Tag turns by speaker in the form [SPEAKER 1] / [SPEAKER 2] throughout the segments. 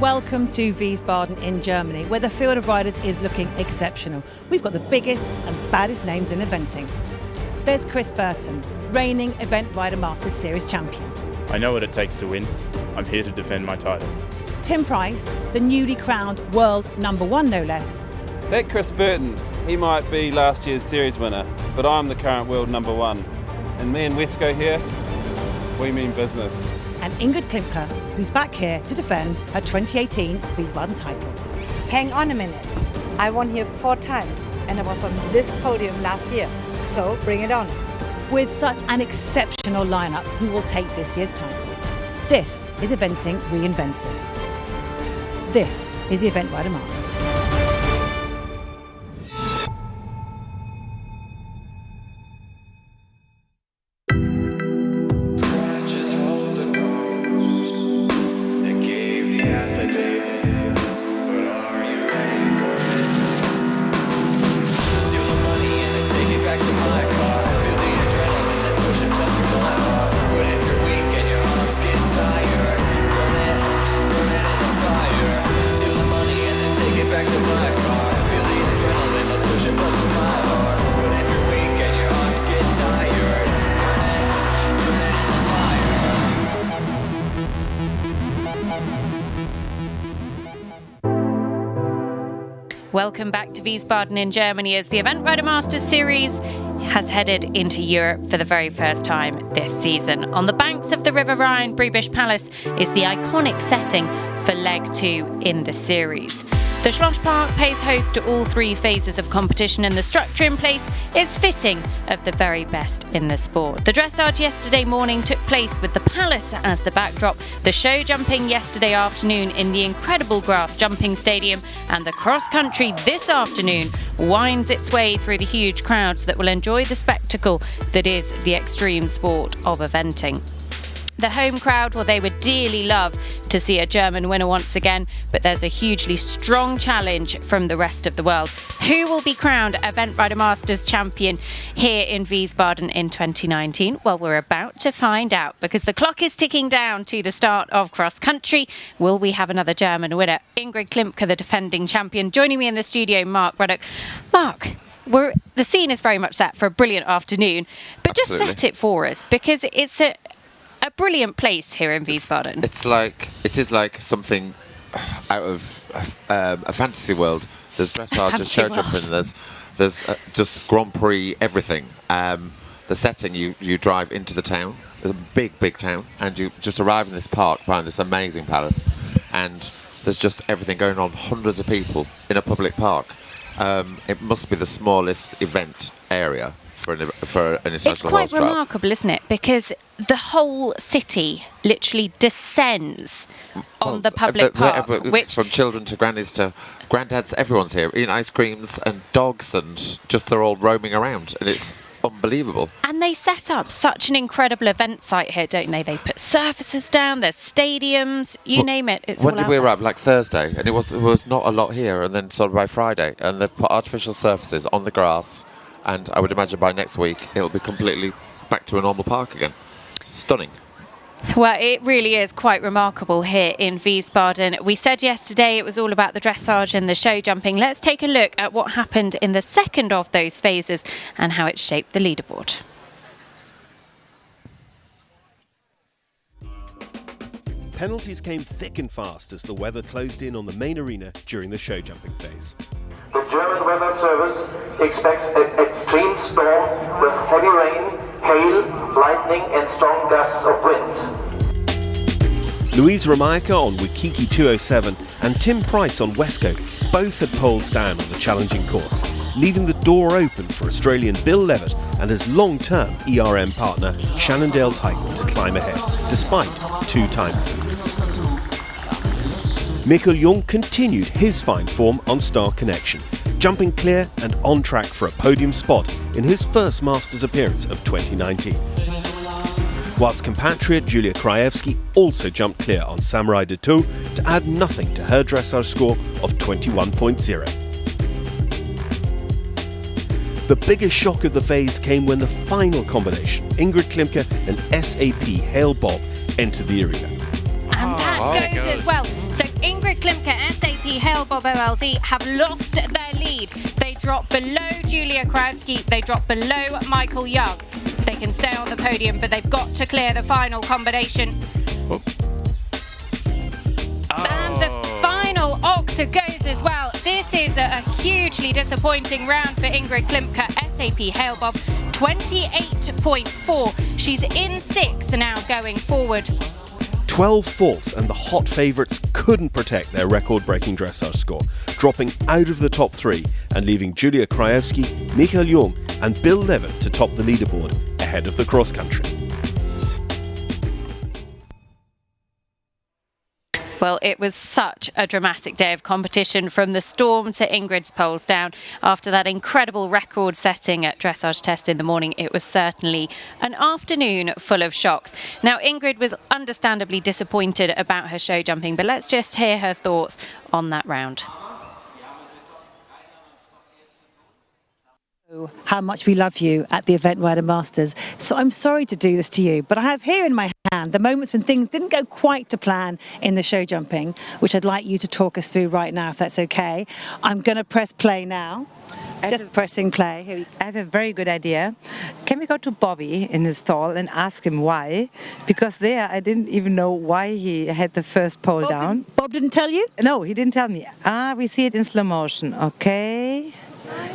[SPEAKER 1] welcome to Wiesbaden in Germany, where the field of riders is looking exceptional. We've got the biggest and baddest names in eventing. There's Chris Burton, reigning Event Rider Masters Series champion.
[SPEAKER 2] I know what it takes to win. I'm here to defend my title.
[SPEAKER 1] Tim Price, the newly crowned world #1 no less.
[SPEAKER 3] That Chris Burton, he might be last year's series winner, but I'm the current world #1. And me and Wesco here, we mean business.
[SPEAKER 1] And Ingrid Klimke, who's back here to defend her 2018 Wiesbaden title.
[SPEAKER 4] Hang on a minute. I won here 4 times and I was on this podium last year. So bring it on.
[SPEAKER 1] With such an exceptional lineup, who will take this year's title? This is Eventing Reinvented. This is the Event Rider Masters.
[SPEAKER 5] Welcome back to Wiesbaden in Germany as the Event Rider Masters Series has headed into Europe for the very first time this season. On the banks of the River Rhine, Briebisch Palace is the iconic setting for leg 2 in the series. The Schlosspark pays host to all 3 phases of competition, and the structure in place is fitting of the very best in the sport. The dressage yesterday morning took place with the palace as the backdrop, the show jumping yesterday afternoon in the incredible grass jumping stadium, and the cross country this afternoon winds its way through the huge crowds that will enjoy the spectacle that is the extreme sport of eventing. The home crowd, well, they would dearly love to see a German winner once again, but there's a hugely strong challenge from the rest of the world. Who will be crowned Event Rider Masters champion here in Wiesbaden in 2019? Well, we're about to find out, because the clock is ticking down to the start of cross country. Will we have another German winner? Ingrid Klimke, the defending champion, joining me in the studio, Mark Ruddock. Mark, the scene is very much set for a brilliant afternoon, but
[SPEAKER 6] Absolutely.
[SPEAKER 5] Just set it for us, because it's a brilliant place here in Wiesbaden.
[SPEAKER 6] It is like something out of a fantasy world. There's dressage, there's show jumping, there's just Grand Prix everything. The setting, you drive into the town. It's a big town, and you just arrive in this park behind this amazing palace, and there's just everything going on. Hundreds of people in a public park. It must be the smallest event area for an international.
[SPEAKER 5] It's quite remarkable, isn't it? Because the whole city literally descends on the public park.
[SPEAKER 6] From children to grannies to granddads, everyone's here eating ice creams and dogs, and just they're all roaming around, and it's unbelievable.
[SPEAKER 5] And they set up such an incredible event site here, don't they? They put surfaces down, there's stadiums, name it. It's
[SPEAKER 6] when
[SPEAKER 5] all
[SPEAKER 6] did
[SPEAKER 5] out
[SPEAKER 6] we
[SPEAKER 5] there.
[SPEAKER 6] arrive? Like Thursday, and there was not a lot here, and then sort of by Friday, and they've put artificial surfaces on the grass, and I would imagine by next week it'll be completely back to a normal park again. Stunning.
[SPEAKER 5] Well, it really is quite remarkable here in Wiesbaden. We said yesterday it was all about the dressage and the show jumping. Let's take a look at what happened in the second of those phases and how it shaped the leaderboard.
[SPEAKER 7] Penalties came thick and fast as the weather closed in on the main arena during the show jumping phase.
[SPEAKER 8] The German Weather Service expects an extreme storm with heavy rain, hail, lightning and strong gusts of wind.
[SPEAKER 7] Louise Romaika on Wikiki 207 and Tim Price on Wesco both had poles down on the challenging course, leaving the door open for Australian Bill Levitt and his long-term ERM partner Shannondale Titan to climb ahead, despite 2 time penalties. Mikkel Jung continued his fine form on Star Connection, jumping clear and on track for a podium spot in his first Masters appearance of 2019. Whilst compatriot Julia Krajewski also jumped clear on Samurai de Two to add nothing to her dressage score of 21.0. The biggest shock of the phase came when the final combination, Ingrid Klimke and SAP Hale Bob, entered the arena.
[SPEAKER 5] And that goes as well. So Ingrid Ingrid Klimke, SAP Hale Bob OLD have lost their lead. They drop below Julia Krajewski, they drop below Michael Young. They can stay on the podium, but they've got to clear the final combination. And the final Oxer goes as well. This is a hugely disappointing round for Ingrid Klimke, SAP Hale Bob, 28.4. She's in 6th now going forward.
[SPEAKER 7] 12 faults and the hot favourites couldn't protect their record-breaking dressage score, dropping out of the top 3 and leaving Julia Krajewski, Michael Jung and Bill Levitt to top the leaderboard ahead of the cross-country.
[SPEAKER 5] Well, it was such a dramatic day of competition, from the storm to Ingrid's poles down. After that incredible record-setting at dressage test in the morning, it was certainly an afternoon full of shocks. Now, Ingrid was understandably disappointed about her show jumping, but let's just hear her thoughts on that round.
[SPEAKER 1] How much we love you at the Event Rider Masters. So I'm sorry to do this to you, but I have here in my hand the moments when things didn't go quite to plan in the show jumping, which I'd like you to talk us through right now, if that's okay. I'm going to press play now. Just pressing play.
[SPEAKER 4] I have a very good idea. Can we go to Bobby in his stall and ask him why? Because there I didn't even know why he had the first pole down.
[SPEAKER 1] Bob didn't tell you?
[SPEAKER 4] No, he didn't tell me. We see it in slow motion. Okay.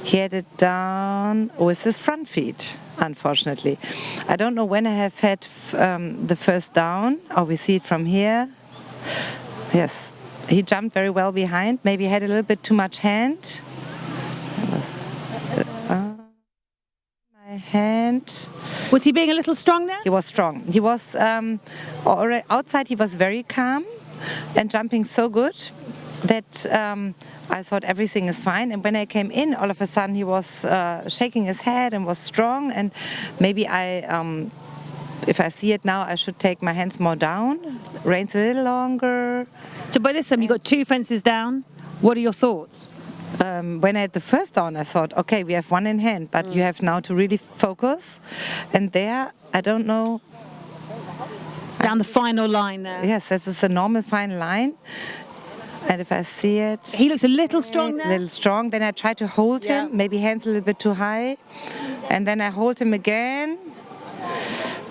[SPEAKER 4] He had it down with his front feet, unfortunately. I don't know when I have had the first down. We see it from here. Yes, he jumped very well behind. Maybe he had a little bit too much hand. My hand.
[SPEAKER 1] Was he being a little strong there?
[SPEAKER 4] He was strong. He was outside. He was very calm and jumping so good that I thought everything is fine. And when I came in, all of a sudden he was shaking his head and was strong. And maybe if I see it now, I should take my hands more down, reins a little longer.
[SPEAKER 1] So by this time you got 2 fences down. What are your thoughts?
[SPEAKER 4] When I had the first down, I thought, okay, we have 1 in hand, but you have now to really focus. And there, I don't know.
[SPEAKER 1] Down the final line there.
[SPEAKER 4] Yes, this is a normal fine line. And if I see it...
[SPEAKER 1] He looks a little strong there.
[SPEAKER 4] A little strong. Then I try to hold him, maybe hands a little bit too high. And then I hold him again.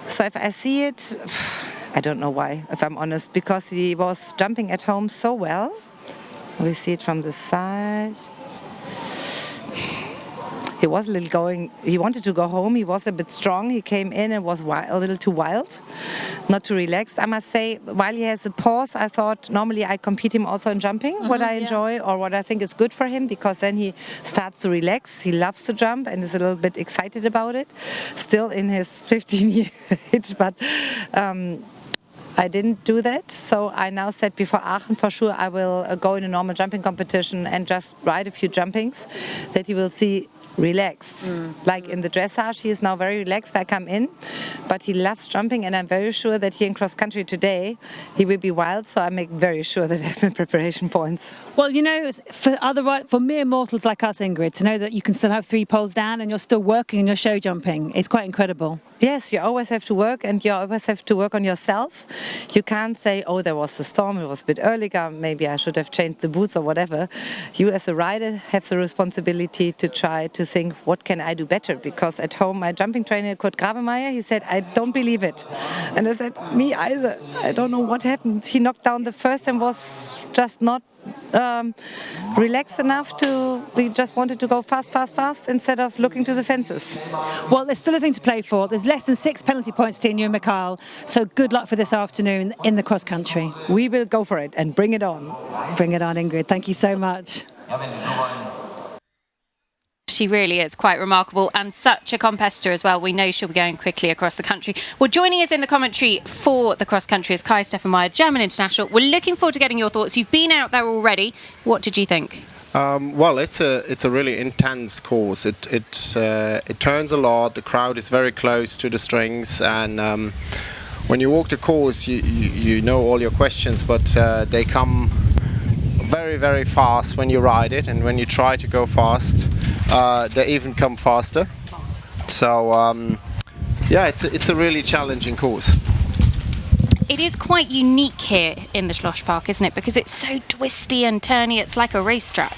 [SPEAKER 4] So if I see it, I don't know why, if I'm honest, because he was jumping at home so well. We see it from the side. He was a little going, he wanted to go home, he was a bit strong, he came in and was a little too wild, not too relaxed. I must say, while he has a pause, I thought normally I compete him also in jumping, what I enjoy or what I think is good for him, because then he starts to relax, he loves to jump and is a little bit excited about it, still in his 15-year age, but I didn't do that, so I now said before Aachen for sure I will go in a normal jumping competition and just ride a few jumpings that he will see relax. Like in the dressage, he is now very relaxed. I come in, but he loves jumping, and I'm very sure that here in cross country today he will be wild. So I make very sure that I have my preparation points.
[SPEAKER 1] Well, you know, for mere mortals like us, Ingrid, to know that you can still have 3 poles down and you're still working on your show jumping, it's quite incredible.
[SPEAKER 4] Yes, you always have to work, and you always have to work on yourself. You can't say, oh, there was a storm, it was a bit earlier, maybe I should have changed the boots or whatever. You as a rider have the responsibility to try to think, what can I do better? Because at home, my jumping trainer, Kurt Gravemeyer, he said, I don't believe it. And I said, me either. I don't know what happened. He knocked down the first and was just not relaxed enough we just wanted to go fast instead of looking to the fences.
[SPEAKER 1] Well, there's still a thing to play for. There's less than 6 penalty points between you and Mikhail, so good luck for this afternoon in the cross country.
[SPEAKER 4] We will go for it and bring it on.
[SPEAKER 1] Bring it on, Ingrid. Thank you so much.
[SPEAKER 5] She really is quite remarkable and such a competitor as well. We know she'll be going quickly across the country. Well, joining us in the commentary for the cross country is Kai Steffenmeier, German international. We're looking forward to getting your thoughts. You've been out there already. What did you think?
[SPEAKER 9] Well, it's a really intense course. It turns a lot. The crowd is very close to the strings, and when you walk the course, you know all your questions, but they come very, very fast when you ride it, and when you try to go fast, they even come faster. So yeah, it's a really challenging course.
[SPEAKER 5] it is quite unique here in the Schloss Park, isn't it? Because it's so twisty and turny, it's like a racetrack.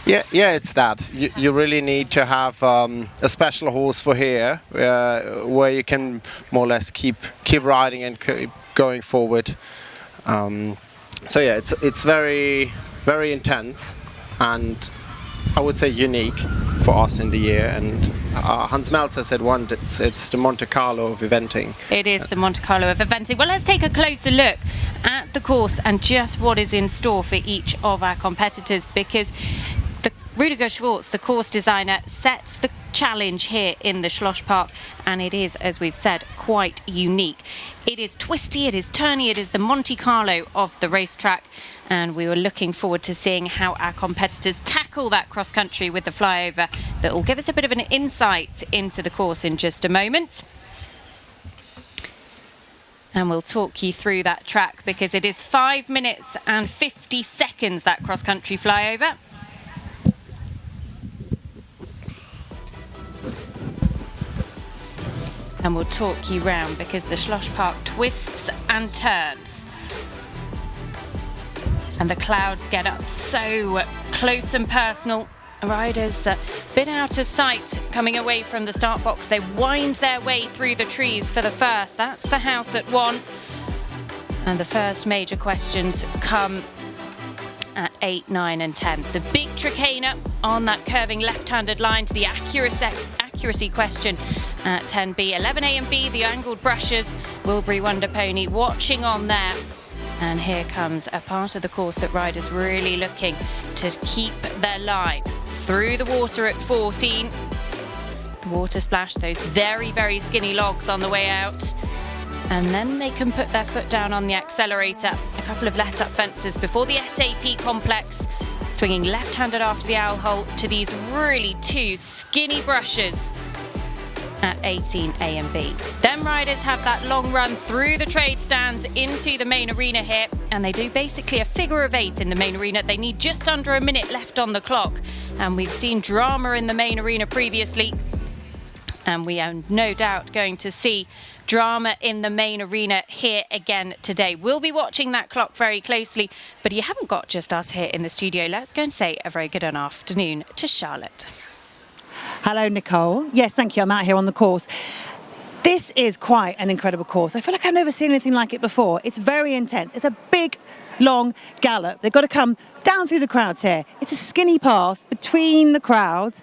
[SPEAKER 9] Yeah, it's that. You really need to have a special horse for here, where you can more or less keep riding and keep going forward. So yeah, it's very, very intense, and I would say unique for us in the year. And Hans Melzer said it's the Monte Carlo of eventing.
[SPEAKER 5] It is the Monte Carlo of eventing. Well, let's take a closer look at the course and just what is in store for each of our competitors, because Rüdiger Schwarz, the course designer, sets the challenge here in the Schloss Park, and it is, as we've said, quite unique. It is twisty, it is turny, it is the Monte Carlo of the racetrack, and we were looking forward to seeing how our competitors tackle that cross country with the flyover that will give us a bit of an insight into the course in just a moment. And we'll talk you through that track, because it is 5 minutes and 50 seconds, that cross country flyover. And we'll talk you round, because the Schloss Park twists and turns. And the clouds get up so close and personal. Riders a bit out of sight coming away from the start box. They wind their way through the trees for the first. That's the house at 1. And the first major questions come at 8, 9 and 10. The big tricana on that curving left-handed line to the accuracy question at 10B. 11A and B, the angled brushes. Wilbury Wonder Pony watching on there. And here comes a part of the course that riders really looking to keep their line. Through the water at 14. The water splash, those very, very skinny logs on the way out. And then they can put their foot down on the accelerator. A couple of let-up fences before the SAP complex. Swinging left-handed after the owl hole to these really 2 skinny brushes at 18A and B. Then riders have that long run through the trade stands into the main arena here, and they do basically a figure of 8 in the main arena. They need just under a minute left on the clock, and we've seen drama in the main arena previously, and we are no doubt going to see drama in the main arena here again today. We'll be watching that clock very closely, but you haven't got just us here in the studio. Let's go and say a very good afternoon to Charlotte.
[SPEAKER 1] Hello, Nicole. Yes, thank you. I'm out here on the course. This is quite an incredible course. I feel like I've never seen anything like it before. It's very intense. It's a big, long gallop. They've got to come down through the crowds here. It's a skinny path between the crowds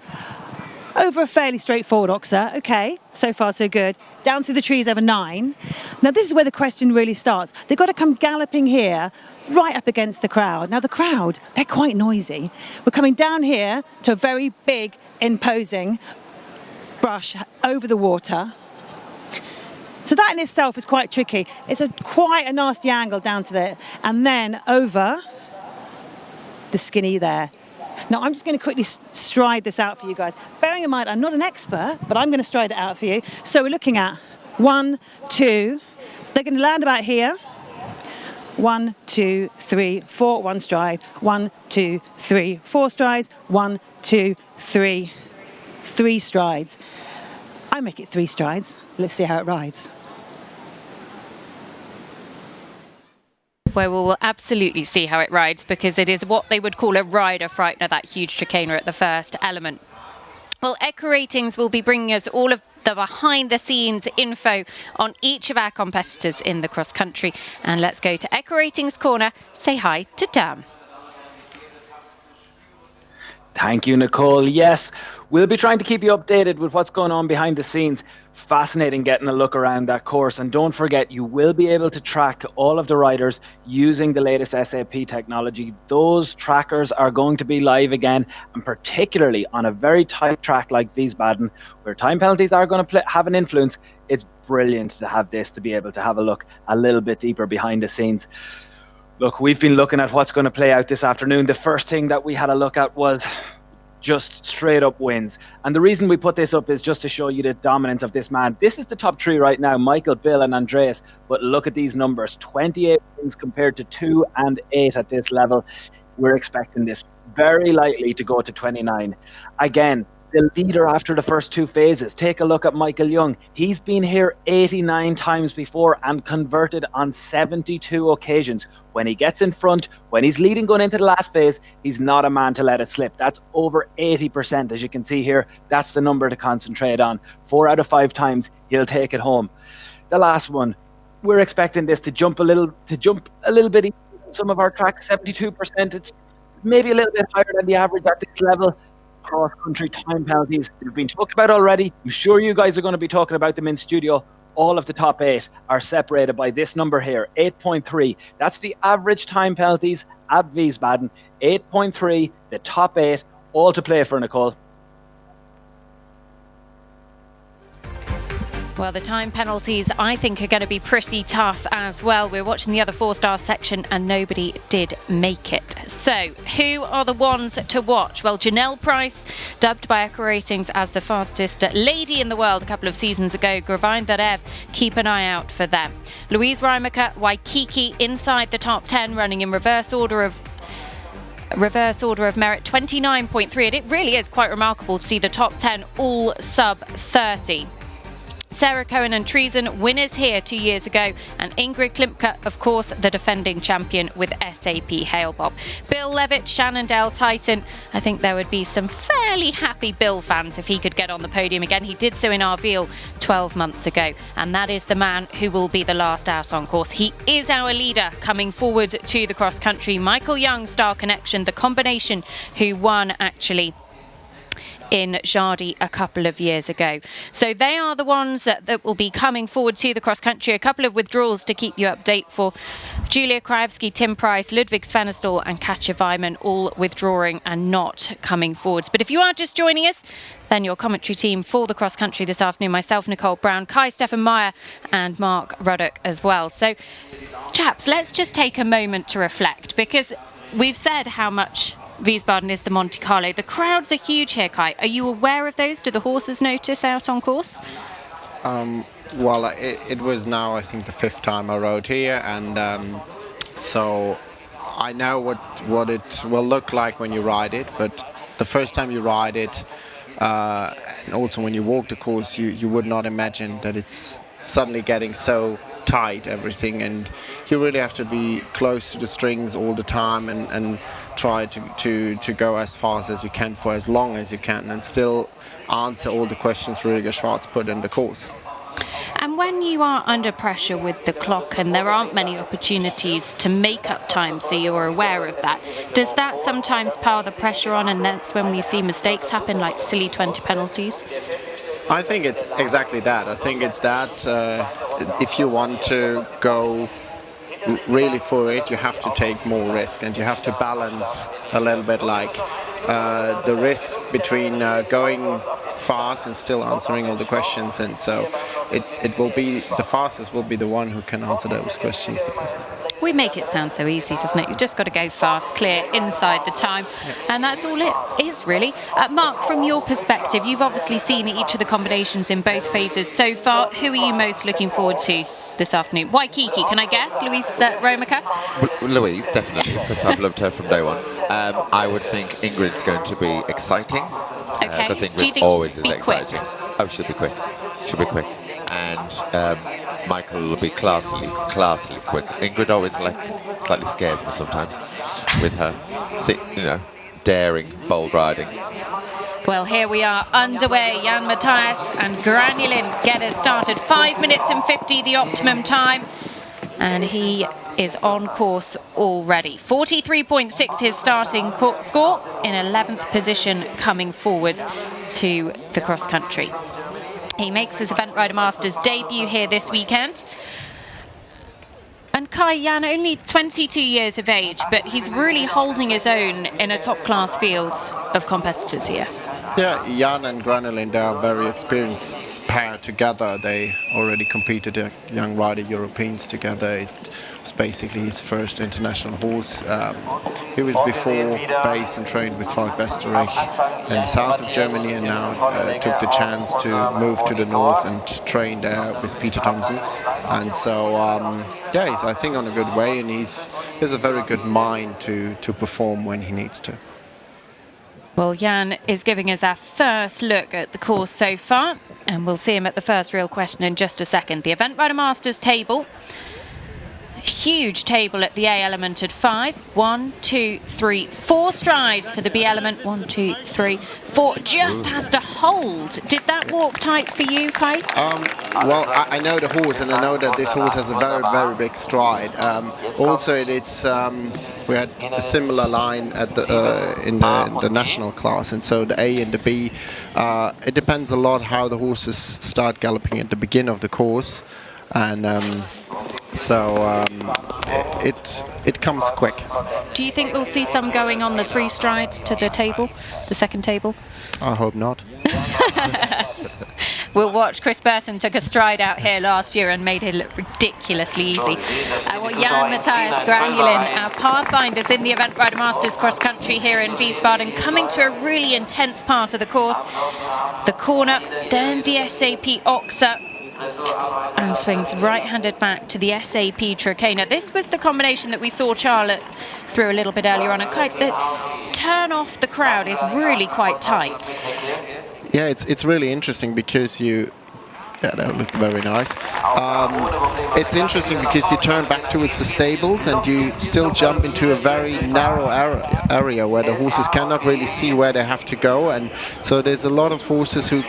[SPEAKER 1] over a fairly straightforward oxer. Okay, so far so good. Down through the trees over 9. Now this is where the question really starts. They've got to come galloping here right up against the crowd. Now the crowd, they're quite noisy. We're coming down here to a very big, imposing brush over the water. So that in itself is quite tricky. It's quite a nasty angle down to there, and then over the skinny there. Now I'm just going to quickly stride this out for you guys. Bearing in mind I'm not an expert, but I'm going to stride it out for you. So we're looking at 1, 2. They're going to land about here. 1, 2, 3, 4. 1 stride. 1, 2, 3, 4 strides. 1, 2, 3. 3 strides. I make it 3 strides. Let's see how it rides.
[SPEAKER 5] Where we will absolutely see how it rides, because it is what they would call a rider frightener, that huge tricana at the first element. Well, Echo Ratings will be bringing us all of the behind-the-scenes info on each of our competitors in the cross-country. And let's go to Echo Ratings Corner. Say hi to Dan.
[SPEAKER 10] Thank you, Nicole. Yes, we'll be trying to keep you updated with what's going on behind the scenes. Fascinating getting a look around that course. And don't forget, you will be able to track all of the riders using the latest SAP technology. Those trackers are going to be live again, and particularly on a very tight track like Wiesbaden, where time penalties are going to have an influence. It's brilliant to have this, to be able to have a look a little bit deeper behind the scenes. Look, we've been looking at what's going to play out this afternoon. The first thing that we had a look at was just straight up wins. And the reason we put this up is just to show you the dominance of this man. This is the top 3 right now, Michael, Bill and Andreas. But look at these numbers, 28 wins compared to 2 and 8 at this level. We're expecting this very likely to go to 29. Again, the leader after the first two phases. Take a look at Michael Young. He's been here 89 times before and converted on 72 occasions. When he gets in front, when he's leading going into the last phase, he's not a man to let it slip. That's over 80%, as you can see here. That's the number to concentrate on. 4 out of 5 times, he'll take it home. The last one, we're expecting this to jump a little bit. Some of our tracks, 72%. It's maybe a little bit higher than the average at this level. Cross-country time penalties, they've been talked about already. I'm sure you guys are going to be talking about them in studio. All of the top 8 are separated by this number here, 8.3. That's the average time penalties at Wiesbaden. 8.3, the top 8, all to play for, Nicole.
[SPEAKER 5] Well, the time penalties, I think, are going to be pretty tough as well. We're watching the other 4-star section and nobody did make it. So, who are the ones to watch? Well, Janelle Price, dubbed by Echo Ratings as the fastest lady in the world a couple of seasons ago. Gravine Darev, keep an eye out for them. Louise Reimacher, Waikiki, inside the top 10, running in reverse order of merit, 29.3. And it really is quite remarkable to see the top 10 all sub 30. Sarah Cohen and Treason, winners here 2 years ago, and Ingrid Klimke, of course, the defending champion with SAP Halebob. Bill Levitt, Shannondale Titan. I think there would be some fairly happy Bill fans if he could get on the podium again. He did so in Arveil 12 months ago, and that is the man who will be the last out on course. He is our leader coming forward to the cross country. Michael Young, Star Connection, the combination who won actually in Jardy a couple of years ago. So they are the ones that will be coming forward to the cross country. A couple of withdrawals to keep you update for Julia Krajewski, Tim Price, Ludwig Svenestall and Katja Weimann, all withdrawing and not coming forwards. But if you are just joining us, then your commentary team for the cross country this afternoon, myself, Nicole Brown, Kai Stefan Meyer and Mark Ruddock as well. So chaps, let's just take a moment to reflect, because we've said how much Wiesbaden is the Monte Carlo. The crowds are huge here, Kai. Are you aware of those? Do the horses notice out on course?
[SPEAKER 9] Well, it was now, I think, the 5th time I rode here, and so I know what it will look like when you ride it, but the first time you ride it, and also when you walk the course, you would not imagine that it's suddenly getting so tight, everything, and you really have to be close to the strings all the time and try to go as fast as you can for as long as you can and still answer all the questions Rüdiger Schwarz put in the course.
[SPEAKER 5] And when you are under pressure with the clock and there aren't many opportunities to make up time, so you're aware of that, does that sometimes pile the pressure on, and that's when we see mistakes happen, like silly 20 penalties?
[SPEAKER 9] I think it's exactly that. I think it's that if you want to go really for it, you have to take more risk, and you have to balance a little bit, like the risk between going fast and still answering all the questions. And so it will be the fastest will be the one who can answer those questions the best.
[SPEAKER 5] We make it sound so easy, doesn't it? You've just got to go fast, clear, inside the time. And that's all it is, really. Mark, from your perspective, you've obviously seen each of the combinations in both phases so far. Who are you most looking forward to this afternoon? Waikiki, can I guess? Louise Reimacher?
[SPEAKER 6] Louise, definitely, because I've loved her from day one. I would think Ingrid's going to be exciting.
[SPEAKER 5] Okay.
[SPEAKER 6] Because Ingrid always is exciting. Oh, she'll be quick. She'll be quick. And Michael will be classily quick. Ingrid always slightly scares me sometimes with her, daring, bold riding.
[SPEAKER 5] Well, here we are underway. Jan Matthias and Granulin get us started. 5 minutes and 50, the optimum time. And he is on course already. 43.6 his starting score, in 11th position coming forward to the cross country. He makes his Event Rider Masters debut here this weekend. And Kai, Jan, only 22 years of age, but he's really holding his own in a top-class field of competitors here.
[SPEAKER 9] Yeah, Jan and Granulin, they are very experienced pair together. They already competed at Young Rider Europeans together. It was basically his first international horse. He was before based and trained with Falk Westerich in the south of Germany, and now took the chance to move to the north and train there with Peter Thompson. And so, he's, I think, on a good way, and he has a very good mind to perform when he needs to.
[SPEAKER 5] Well, Jan is giving us our first look at the course so far, and we'll see him at the first real question in just a second. The Event Rider Masters table. Huge table at the A element at 5. 1, 2, 3, 4 strides to the B element. 1, 2, 3, 4. Just has to hold. Did that walk tight for you, Kai?
[SPEAKER 9] Well, I know the horse, and I know that this horse has a very, very big stride. Also, it's we had a similar line at the in the national class, and so the A and the B. It depends a lot how the horses start galloping at the beginning of the course, and so it comes quick.
[SPEAKER 5] Do you think we'll see some going on the 3 strides to the table, the second table?
[SPEAKER 9] I hope not.
[SPEAKER 5] We'll watch. Chris Burton took a stride out here last year and made it look ridiculously easy. Well, Jan Matthias Granulin, our pathfinders in the Event Rider Masters cross country here in Wiesbaden, coming to a really intense part of the course. The corner, then the SAP Oxa, and swings right-handed back to the SAP Trakehner. This was the combination that we saw Charlotte through a little bit earlier on. And the turn off the crowd is really quite tight.
[SPEAKER 9] Yeah, it's really interesting because that looked very nice. It's interesting because you turn back towards the stables and you still jump into a very narrow area where the horses cannot really see where they have to go, and so there's a lot of horses who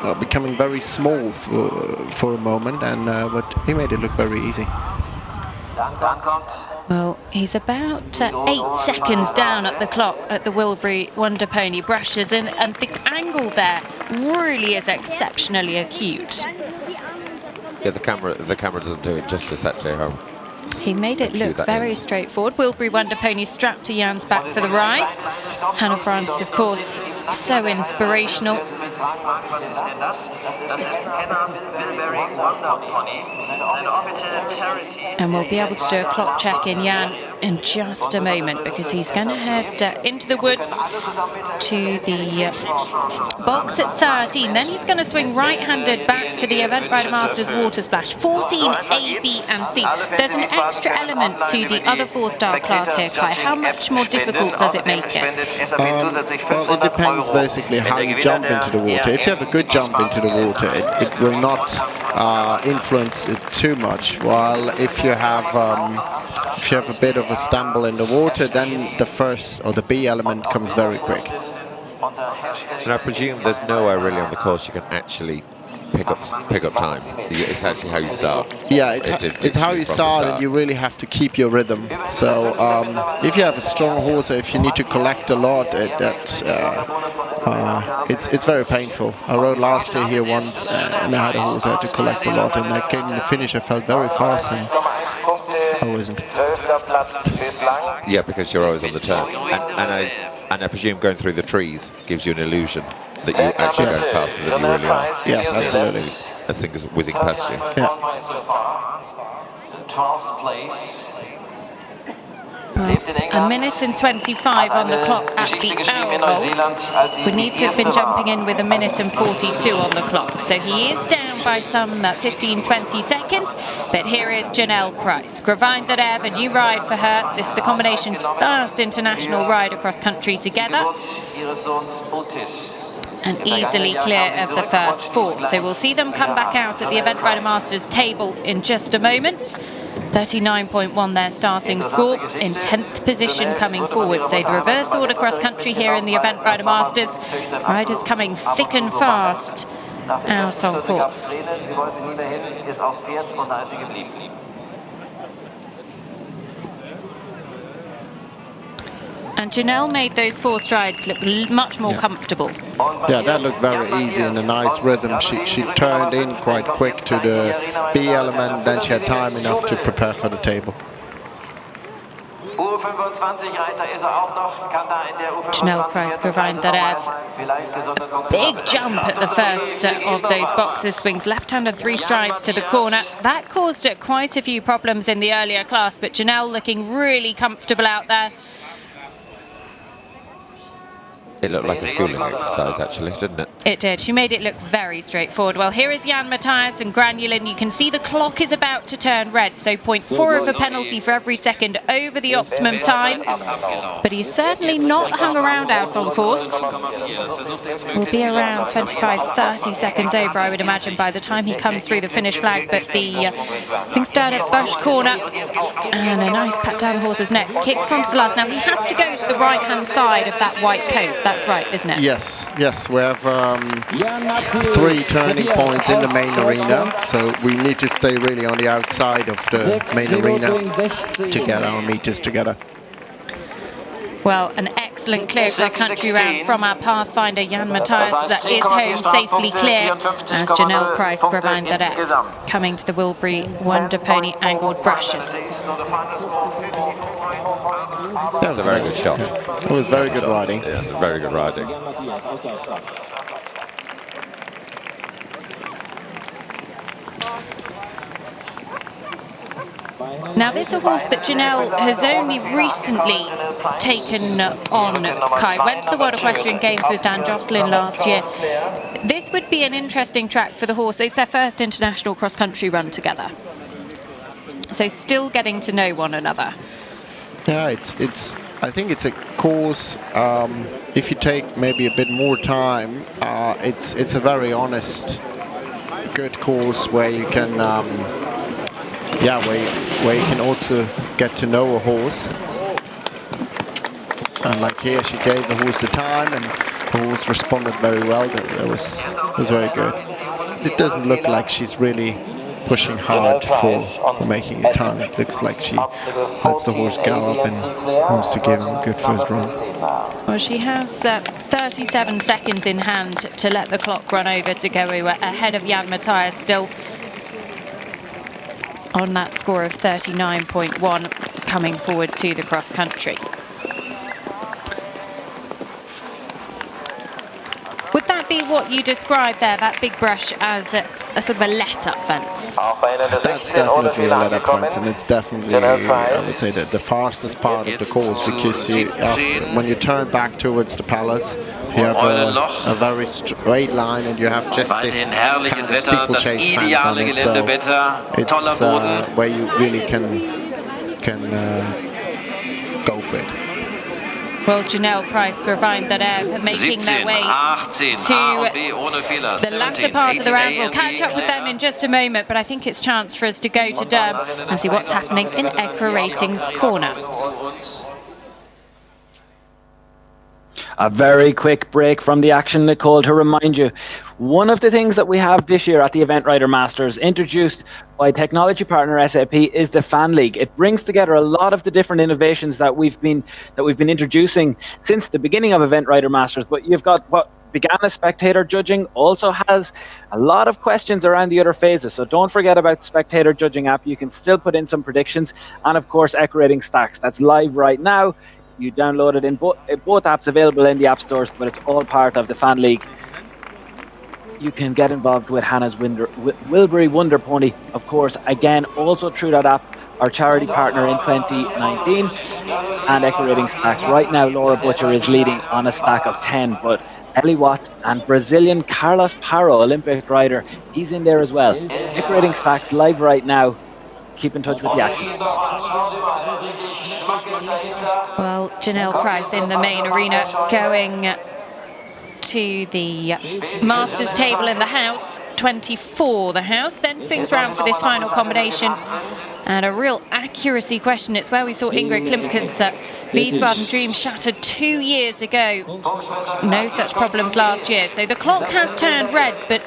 [SPEAKER 9] are becoming very small for a moment, and but he made it look very easy.
[SPEAKER 5] Well, he's about 8 seconds down at the clock at the Wilbury Wonder Pony. Brushes in, and the angle there really is exceptionally acute.
[SPEAKER 6] Yeah, the camera doesn't do it justice, actually, how
[SPEAKER 5] He made it look very straightforward. Wilbury Wonder Pony strapped to Jan's back for the ride. Hannah Francis, of course, so inspirational. And we'll be able to do a clock check in Jan in just a moment, because he's going to head into the woods to the box at 13. Then he's going to swing right-handed back to the Event Rider Masters Water Splash. 14 A, B and C. There's an extra element to the other 4-star class here, Kai. How much more difficult does it make it?
[SPEAKER 9] Well, it depends basically how you jump into the water. If you have a good jump into the water, it will not influence it too much. While if you have a bit of a stumble in the water, then the first or the B element comes very quick.
[SPEAKER 6] And I presume there's nowhere really on the course you can actually pick up time. It's actually how you start.
[SPEAKER 9] Yeah, it's how you start, and you really have to keep your rhythm. So if you have a strong horse, or if you need to collect a lot, it's very painful. I rode last year here once, and I had a horse I had to collect a lot, and I came in the finish, I felt very fast, and I wasn't.
[SPEAKER 6] Yeah, because you're always on the turn, and I presume going through the trees gives you an illusion that you're actually going faster than you really are.
[SPEAKER 9] Yes, absolutely.
[SPEAKER 6] I think it's whizzing past you.
[SPEAKER 9] Yeah.
[SPEAKER 5] Well, 1 minute and 25 on the clock at the hour hole. We need to have been jumping in with 1 minute and 42 on the clock. So he is down by some 15-20 seconds. But here is Janelle Price. Gravindarev, a new ride for her. This is the combination's first international ride across country together. And easily clear of the first 4. So we'll see them come back out at the Event Rider Masters table in just a moment. 39.1 their starting score, in 10th position coming forward. So the reverse order cross country here in the Event Rider Masters. Riders coming thick and fast out on course. And Janelle made those 4 strides look much more comfortable.
[SPEAKER 9] Yeah, that looked very easy and a nice rhythm. She turned in quite quick to the B element, then she had time enough to prepare for the table.
[SPEAKER 5] Janelle Price, Gravindarev. A big jump at the first of those boxer swings. Left-handed 3 strides to the corner. That caused quite a few problems in the earlier class, but Janelle looking really comfortable out there.
[SPEAKER 6] It looked like a schooling exercise, actually, didn't it?
[SPEAKER 5] It did. She made it look very straightforward. Well, here is Jan Matthias and Granulin. You can see the clock is about to turn red, so 0.4 of a penalty for every second over the optimum time. But he's certainly not hung around out on course. Will be around 25, 30 seconds over, I would imagine, by the time he comes through the finish flag. But the PfingstTurnier Bush corner, and a nice pat down the horse's neck, kicks onto glass. Now, he has to go to the right-hand side of that white post. That's right, isn't it?
[SPEAKER 9] Yes, yes. We have 3 turning points in the main arena, so we need to stay really on the outside of the main arena to get our meters together.
[SPEAKER 5] Well, an excellent clear cross-country round from our pathfinder Jan Matthias is home safely clear as Janelle Price provided that coming to the Wilbury Wonder Pony angled brushes.
[SPEAKER 6] That was a very good shot.
[SPEAKER 9] It was very good riding.
[SPEAKER 6] Yeah, very good riding.
[SPEAKER 5] Now, this is a horse that Janelle has only recently taken on, Kai. Went to the World Equestrian Games with Dan Jocelyn last year. This would be an interesting track for the horse. It's their first international cross-country run together. So still getting to know one another.
[SPEAKER 9] Yeah, I think it's a course, if you take maybe a bit more time, it's a very honest, good course where you can, where you can also get to know a horse. And like here, she gave the horse the time, and the horse responded very well. It was very good. It doesn't look like she's really pushing hard for making a time. It looks like she lets the horse gallop and wants to give him a good first run.
[SPEAKER 5] Well, she has 37 seconds in hand to let the clock run over to go ahead of Jan Matthias, still on that score of 39.1 coming forward to the cross country. Would that be what you described there, that big brush, as a sort of a let-up fence?
[SPEAKER 9] That's definitely a let-up fence, and it's definitely, I would say, the fastest part of the course, because when you turn back towards the palace, you have a very straight line, and you have just this kind of steeplechase fence on it, so it's where you really can go for it.
[SPEAKER 5] Well, Janelle Price, Gravine Darev making their way to the latter part of the round. We'll catch up with them in just a moment, but I think it's chance for us to go to Durham and see what's happening in Equa Ratings Corner.
[SPEAKER 10] A very quick break from the action, Nicole, to remind you, one of the things that we have this year at the Event Rider Masters, introduced by technology partner SAP, is the Fan League. It brings together a lot of the different innovations that we've been introducing since the beginning of Event Rider Masters. But you've got what began as spectator judging, also has a lot of questions around the other phases. So don't forget about the spectator judging app. You can still put in some predictions, and of course, Equa Rating Stacks. That's live right now. You download it in both apps, available in the app stores, but it's all part of the Fan League. You can get involved with Hannah's Wilbury Wonder Pony, of course, again, also through that app, our charity partner in 2019, and Equa Rating Stacks. Right now, Laura Butcher is leading on a stack of 10, but Ellie Watt and Brazilian Carlos Parro, Olympic rider, he's in there as well. Equa Rating Stacks live right now. Keep in touch with the action.
[SPEAKER 5] Well, Janelle Price in the main arena, going to the Masters table in the house, 24 the house, then swings round for this final combination. And a real accuracy question. It's where we saw Ingrid Klimke's Wiesbaden dream shattered 2 years ago. No such problems last year. So the clock has turned red, but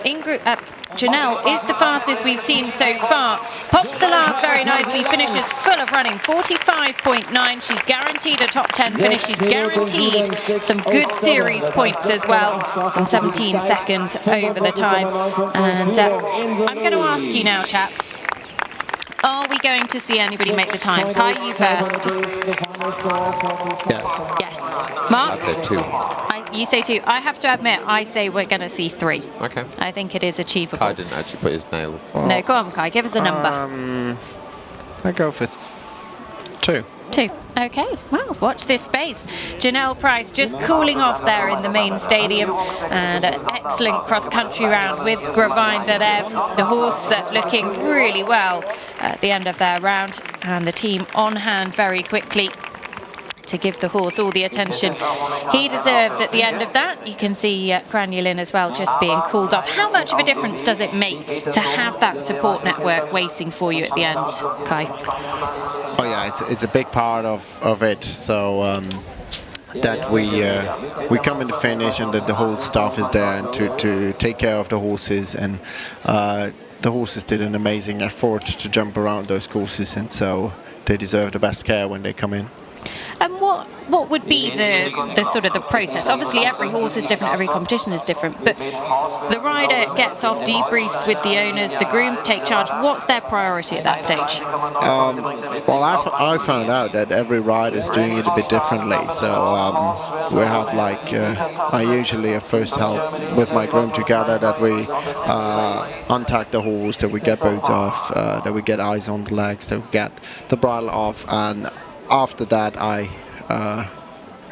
[SPEAKER 5] Janelle is the fastest we've seen so far. Pops the last very nicely, finishes full of running, 45.9. She's guaranteed a top 10 finish. She's guaranteed some good series points as well. Some 17 seconds over the time. And I'm going to ask you now, chaps. Are we going to see anybody make the time? Kai, you first.
[SPEAKER 9] Yes.
[SPEAKER 5] Yes. Mark?
[SPEAKER 6] I said 2.
[SPEAKER 5] You say 2. I have to admit, I say we're going to see 3.
[SPEAKER 6] Okay.
[SPEAKER 5] I think it is achievable.
[SPEAKER 6] Kai didn't actually put his nail.
[SPEAKER 5] No, go on, Kai. Give us a number.
[SPEAKER 9] I go for 2.
[SPEAKER 5] 2. Okay, well, watch this space. Janelle Price just cooling off there in the main stadium, and an excellent cross-country round with Gravinder there. The horse looking really well at the end of their round, and the team on hand very quickly to give the horse all the attention he deserves at the end of that. You can see Granulin as well just being cooled off. How much of a difference does it make to have that support network waiting for you at the end, Kai?
[SPEAKER 9] Oh yeah, it's a big part of it. So that we come in the finish and that the whole staff is there and to take care of the horses, and the horses did an amazing effort to jump around those courses, and so they deserve the best care when they come in.
[SPEAKER 5] And what would be the sort of the process? Obviously every horse is different, every competition is different, but the rider gets off, debriefs with the owners, the grooms take charge. What's their priority at that stage?
[SPEAKER 9] Well, I found out that every rider is doing it a bit differently. So we have like, I usually first help with my groom together, that we untack the horse, that we get boots off, that we get eyes on the legs, that we get the bridle off, and after that I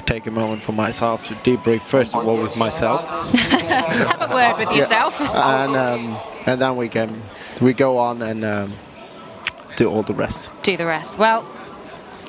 [SPEAKER 9] take a moment for myself to debrief first of all with myself.
[SPEAKER 5] Have a word with yourself.
[SPEAKER 9] And then we go on and do all the rest.
[SPEAKER 5] Do the rest. Well,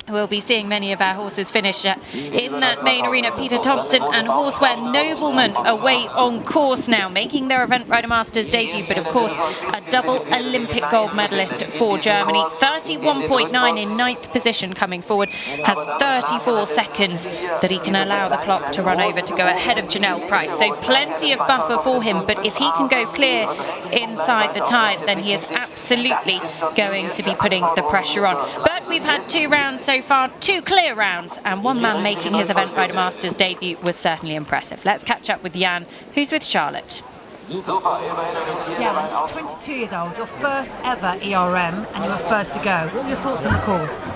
[SPEAKER 5] we'll be seeing many of our horses finish in that main arena. Peter Thompson and Horseware Nobleman away on course now, making their Event Rider Masters debut, but of course a double Olympic gold medalist for Germany. 31.9 in 9th position coming forward, has 34 seconds that he can allow the clock to run over to go ahead of Janelle Price. So plenty of buffer for him, but if he can go clear inside the tide, then he is absolutely going to be putting the pressure on. But we've had 2 rounds so far, 2 clear rounds, and one man making his Event Rider Masters debut was certainly impressive. Let's catch up with Jan, who's with Charlotte.
[SPEAKER 1] Jan, 22 years old, your first ever ERM, and you were first to go. What were your thoughts on the course?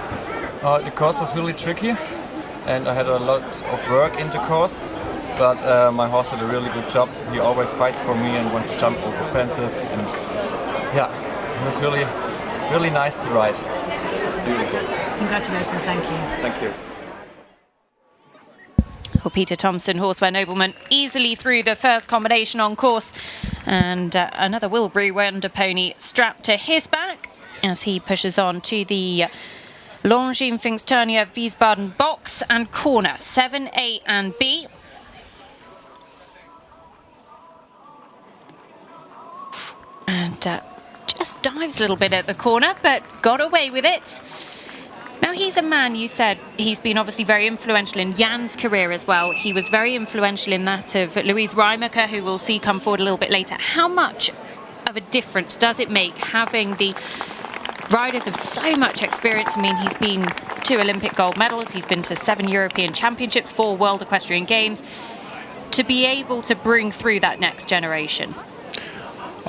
[SPEAKER 11] The course was really tricky, and I had a lot of work in the course, but my horse did a really good job. He always fights for me and wants to jump over fences, and yeah, it was really nice to ride.
[SPEAKER 1] Congratulations, thank you.
[SPEAKER 11] Thank you.
[SPEAKER 5] Well, Peter Thompson, Horseware Nobleman, easily through the first combination on course, and another Wilbury Wonder pony strapped to his back as he pushes on to the Longines PfingstTurnier Wiesbaden box and corner 7A and B. And just dives a little bit at the corner, but got away with it. Now, he's a man, you said, he's been obviously very influential in Jan's career as well. He was very influential in that of Louise Reimacher, who we'll see come forward a little bit later. How much of a difference does it make having the riders of so much experience? I mean, he's been 2 Olympic gold medals, he's been to 7 European Championships, 4 World Equestrian Games, to be able to bring through that next generation?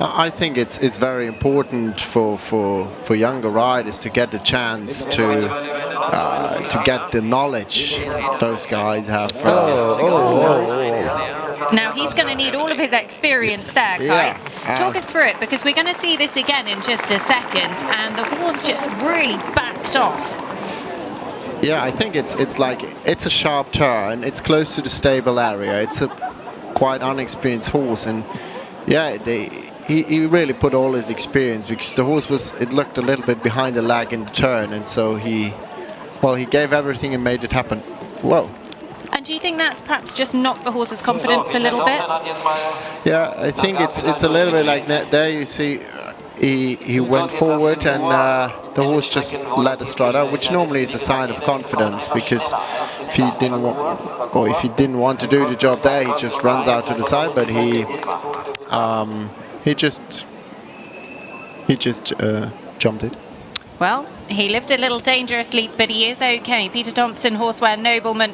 [SPEAKER 9] I think it's very important for younger riders to get the chance to get the knowledge those guys have.
[SPEAKER 5] Now he's going to need all of his experience there, Kai.
[SPEAKER 9] Yeah,
[SPEAKER 5] talk us through it, because we're going to see this again in just a second, and the horse just really backed off.
[SPEAKER 9] Yeah, I think it's a sharp turn. It's close to the stable area. It's a quite unexperienced horse, and yeah, he really put all his experience, because the horse it looked a little bit behind the leg in the turn, and so he gave everything and made it happen. Whoa.
[SPEAKER 5] And do you think that's perhaps just knocked the horse's confidence a little bit?
[SPEAKER 9] Yeah, I think it's a little bit like that. There you see he went forward, and the horse just let it stride out, which normally is a sign of confidence, because if he didn't want to do the job there, he just runs out to the side, but he just jumped it.
[SPEAKER 5] Well, he lived a little dangerously, but he is okay. Peter Thompson, Horseware Nobleman,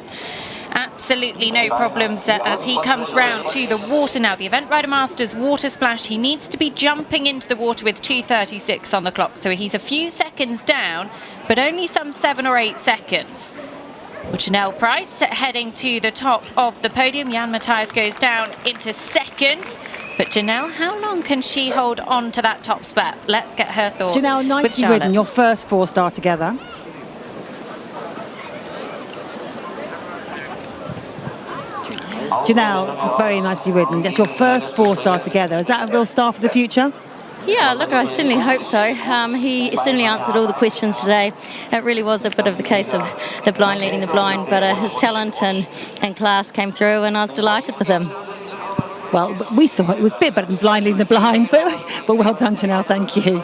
[SPEAKER 5] absolutely no problems as he comes round to the water now. The Event Rider Masters water splash. He needs to be jumping into the water with 2:36 on the clock, so he's a few seconds down, but only some 7 or 8 seconds. Janelle Price heading to the top of the podium. Jan Matthias goes down into second. But Janelle, how long can she hold on to that top spot? Let's get her thoughts.
[SPEAKER 1] Janelle, nicely ridden, your first 4-star together. Janelle, very nicely ridden. That's your first 4-star together. Is that a real star for the future?
[SPEAKER 12] Yeah, look, I certainly hope so. He certainly answered all the questions today. It really was a bit of the case of the blind leading the blind, but his talent and class came through, and I was delighted with him.
[SPEAKER 1] Well, we thought it was a bit better than blind leading the blind, but well done, Janelle, thank you.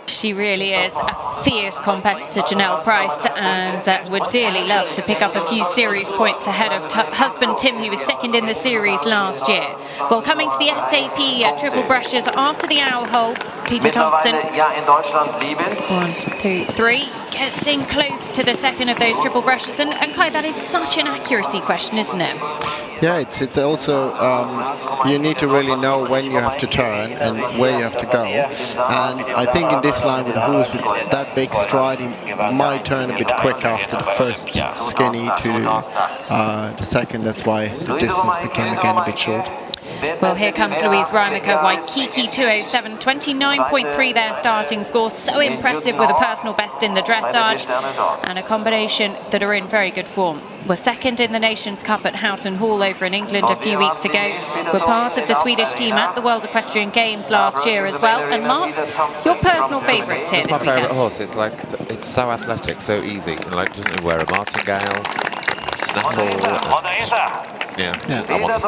[SPEAKER 5] She really is a fierce competitor, Janelle Price, and would dearly love to pick up a few series points ahead of husband Tim, who was second in the series last year. Well, coming to the SAP triple brushes after the owl hole, Peter Thompson. 1, 2, 3. Gets in close to the second of those triple brushes. And Kai, that is such an accuracy question, isn't it?
[SPEAKER 9] Yeah, it's also, you need to really know when you have to turn and where you have to go. And I think in this line with the horse with that big stride, he might turn a bit quick after the first skinny to the second. That's why the distance became again a bit short.
[SPEAKER 5] Well, here comes Louise Reimacher, Waikiki 207, 29.3 their starting score. So impressive with a personal best in the dressage and a combination that are in very good form. Were second in the Nations Cup at Houghton Hall over in England a few weeks ago. Were part of the Swedish team at the World Equestrian Games last year as well. And Mark, your personal favourites here this weekend?
[SPEAKER 6] It's my favourite horse. It's like, it's so athletic, so easy. And like, doesn't it wear a martingale, snaffle? Yeah, I want this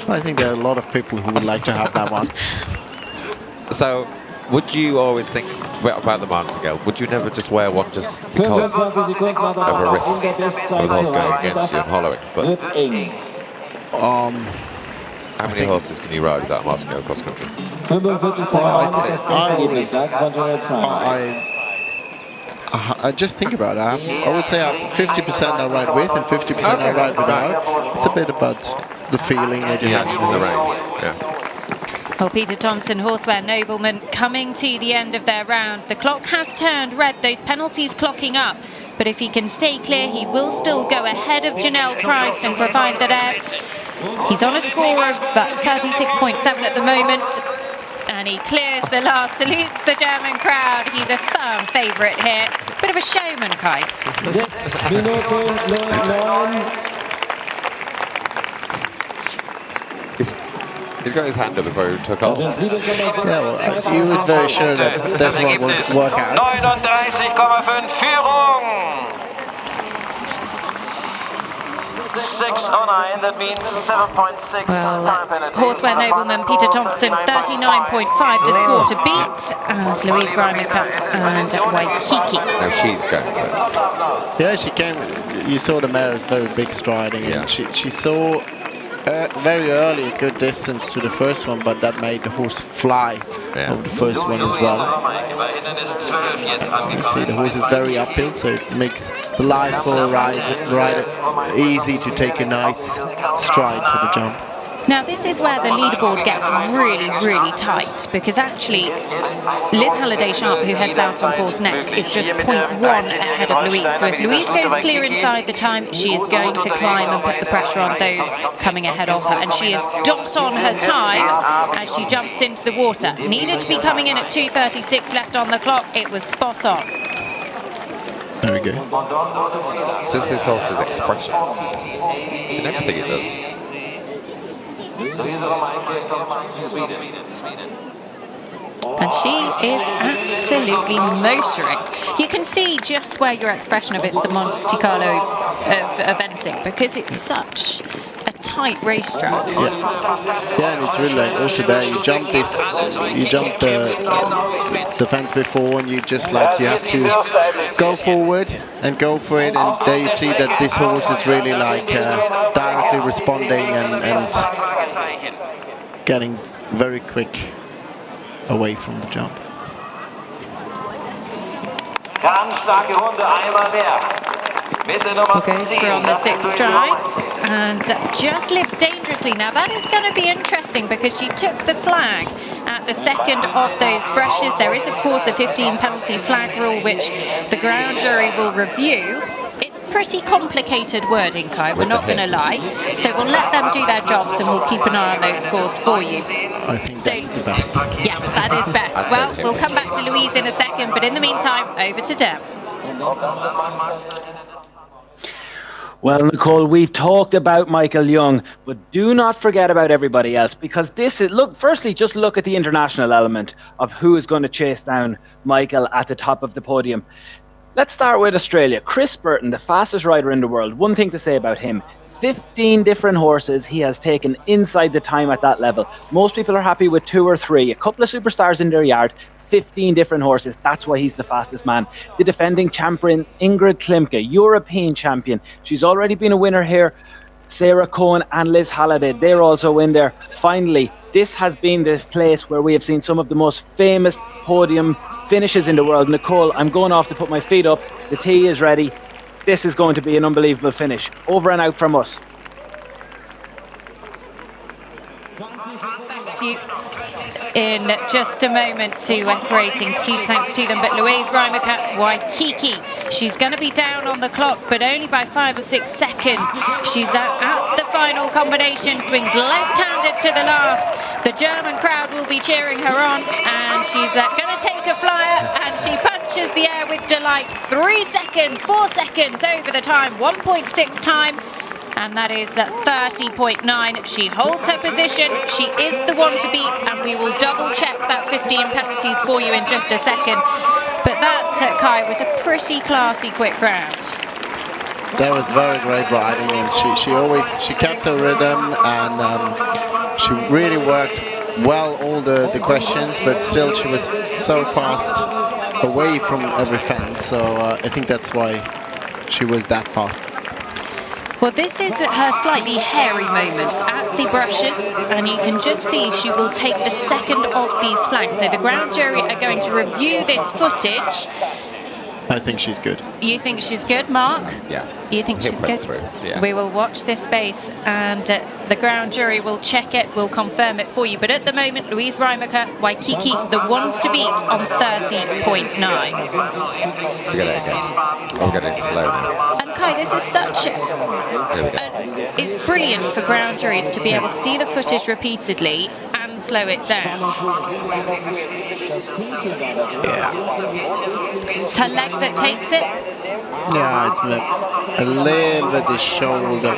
[SPEAKER 6] one.
[SPEAKER 9] I think there are a lot of people who would like to have that one.
[SPEAKER 6] So, would you always think about the martingale? Would you never just wear one just because of a risk with a horse going against you and hollowing? But how many horses can you ride without a martingale cross country?
[SPEAKER 9] I just think about it. I would say I have 50% I ride with and 50% I ride without. It's a bit about the feeling that you have in the rain.
[SPEAKER 6] Yeah.
[SPEAKER 5] Well, Peter Thompson, Horseware Nobleman, coming to the end of their round. The clock has turned red, those penalties clocking up. But if he can stay clear, he will still go ahead of Janelle Price and provide that he's on a score of 36.7 at the moment. And he clears the last, salutes the German crowd. He's a firm favourite here. Bit of a showman, Kai.
[SPEAKER 6] He's got his hand up before he took off.
[SPEAKER 9] Yeah, well, he was very sure that this one would work out.
[SPEAKER 8] 39,5 Führung. 6:09, that means 7.6 time penalty.
[SPEAKER 5] Horseware Nobleman Peter Thompson, 39.5 the score to beat as Louise Reimacher and Waikiki.
[SPEAKER 6] Now she's going for it.
[SPEAKER 9] Yeah, she came. You saw the mare very big striding, and she saw very early a good distance to the first one, but that made the horse fly over the first one as well. You see the horse is very uphill, so it makes the line for a rider easy to take a nice stride to the jump.
[SPEAKER 5] Now this is where the leaderboard gets really, really tight, because actually Liz Halliday-Sharp, who heads out on course next, is just 0.1 ahead of Louise. So if Louise goes clear inside the time, she is going to climb and put the pressure on those coming ahead of her. And she is dot on her time as she jumps into the water. Needed to be coming in at 2:36 left on the clock. It was spot on.
[SPEAKER 9] Very good.
[SPEAKER 6] It's just this horse's expression in everything it does.
[SPEAKER 5] And she is absolutely motoring. You can see just where your expression of it's the Monte Carlo of eventing, because it's such a tight racetrack.
[SPEAKER 9] Yeah, and it's really like also there you jump the fence before, and you just like you have to go forward and go for it, and there you see that this horse is really like directly responding and getting very quick away from the jump.
[SPEAKER 5] Goes through on the 6 strides and just lives dangerously. Now that is going to be interesting, because she took the flag at the second of those brushes. There is of course the 15 penalty flag rule, which the ground jury will review. It's pretty complicated wording, Kai, we're not going to lie. So we'll let them do their jobs and we'll keep an eye on those scores for you.
[SPEAKER 9] I think that's the best.
[SPEAKER 5] Yes, that is best. Well, we'll come back to Louise in a second, but in the meantime, over to Deb.
[SPEAKER 10] Well, Nicole, we've talked about Michael Young, but do not forget about everybody else, because this is, firstly, just look at the international element of who is going to chase down Michael at the top of the podium. Let's start with Australia. Chris Burton, the fastest rider in the world. One thing to say about him, 15 different horses he has taken inside the time at that level. Most people are happy with 2 or 3, a couple of superstars in their yard. 15 different horses. That's why he's the fastest man. The defending champion, Ingrid Klimke, European champion. She's already been a winner here. Sarah Cohen and Liz Halliday, they're also in there. Finally, this has been the place where we have seen some of the most famous podium finishes in the world. Nicole, I'm going off to put my feet up. The tea is ready. This is going to be an unbelievable finish. Over and out from us.
[SPEAKER 5] In just a moment to ratings. Huge thanks to them. But Louise Reimacher, Waikiki, she's going to be down on the clock, but only by 5 or 6 seconds. She's at the final combination, swings left-handed to the last. The German crowd will be cheering her on, and she's going to take a flyer, and she punches the air with delight. 3 seconds, 4 seconds over the time, 1.6 time. And that is 30.9. She holds her position. She is the one to beat, and we will double check that 15 penalties for you in just a second. But that, Kai, was a pretty classy quick round.
[SPEAKER 9] That was very great riding, and she kept her rhythm, and she really worked well all the questions, but still she was so fast away from every fence. So I think that's why she was that fast.
[SPEAKER 5] Well, this is her slightly hairy moment at the brushes, and you can just see she will take the second of these flags. So the ground jury are going to review this footage.
[SPEAKER 9] I think she's good.
[SPEAKER 5] You think she's good, Mark?
[SPEAKER 6] Yeah.
[SPEAKER 5] You think she's good?
[SPEAKER 6] Yeah.
[SPEAKER 5] We will watch this space, and the ground jury will check it, will confirm it for you. But at the moment, Louise Reimacher, Waikiki, the ones to beat on 30.9.
[SPEAKER 6] Look at it again. I'm getting slow now.
[SPEAKER 5] And Kai, this is such it's brilliant for ground juries to be able to see the footage repeatedly and slow it down.
[SPEAKER 9] Yeah.
[SPEAKER 5] It's her leg that takes it.
[SPEAKER 9] Yeah, it's a little bit the shoulder.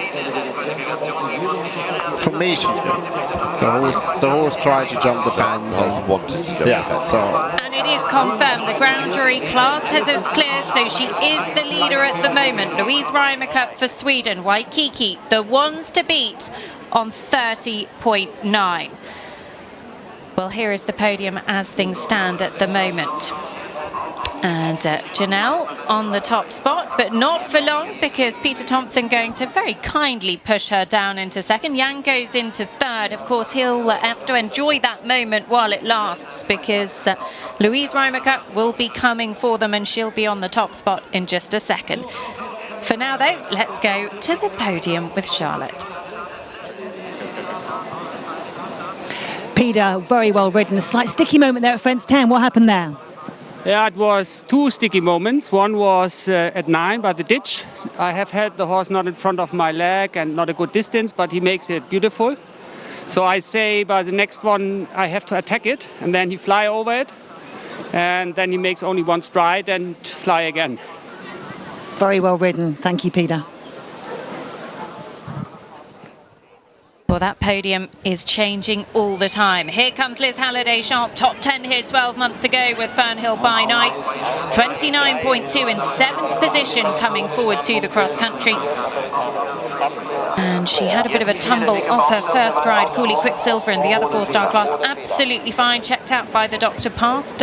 [SPEAKER 9] For me, she's good. The horse tried to jump the fence and
[SPEAKER 6] wanted to jump the fence.
[SPEAKER 5] And it is confirmed. The ground jury class has its clear, so she is the leader at the moment. Louise Reimacher for Sweden. Waikiki, the ones to beat on 30.9. Well, here is the podium as things stand at the moment. And Janelle on the top spot, but not for long, because Peter Thompson going to very kindly push her down into second. Yang goes into third. Of course, he'll have to enjoy that moment while it lasts, because Louise Reimacher will be coming for them, and she'll be on the top spot in just a second. For now, though, let's go to the podium with Charlotte.
[SPEAKER 1] Peter, very well ridden. A slight sticky moment there at fence 10. What happened there?
[SPEAKER 13] Yeah, it was 2 sticky moments. One was at 9 by the ditch. I have had the horse not in front of my leg and not a good distance, but he makes it beautiful. So I say by the next one I have to attack it, and then he fly over it, and then he makes only 1 stride and fly again.
[SPEAKER 1] Very well ridden. Thank you, Peter.
[SPEAKER 5] Well, that podium is changing all the time. Here comes Liz Halliday, sharp top 10 here 12 months ago with Fernhill by Night. 29.2 in 7th position coming forward to the cross country. And she had a bit of a tumble off her first ride. Cooley Quicksilver in the other 4-star class, absolutely fine. Checked out by the doctor, passed.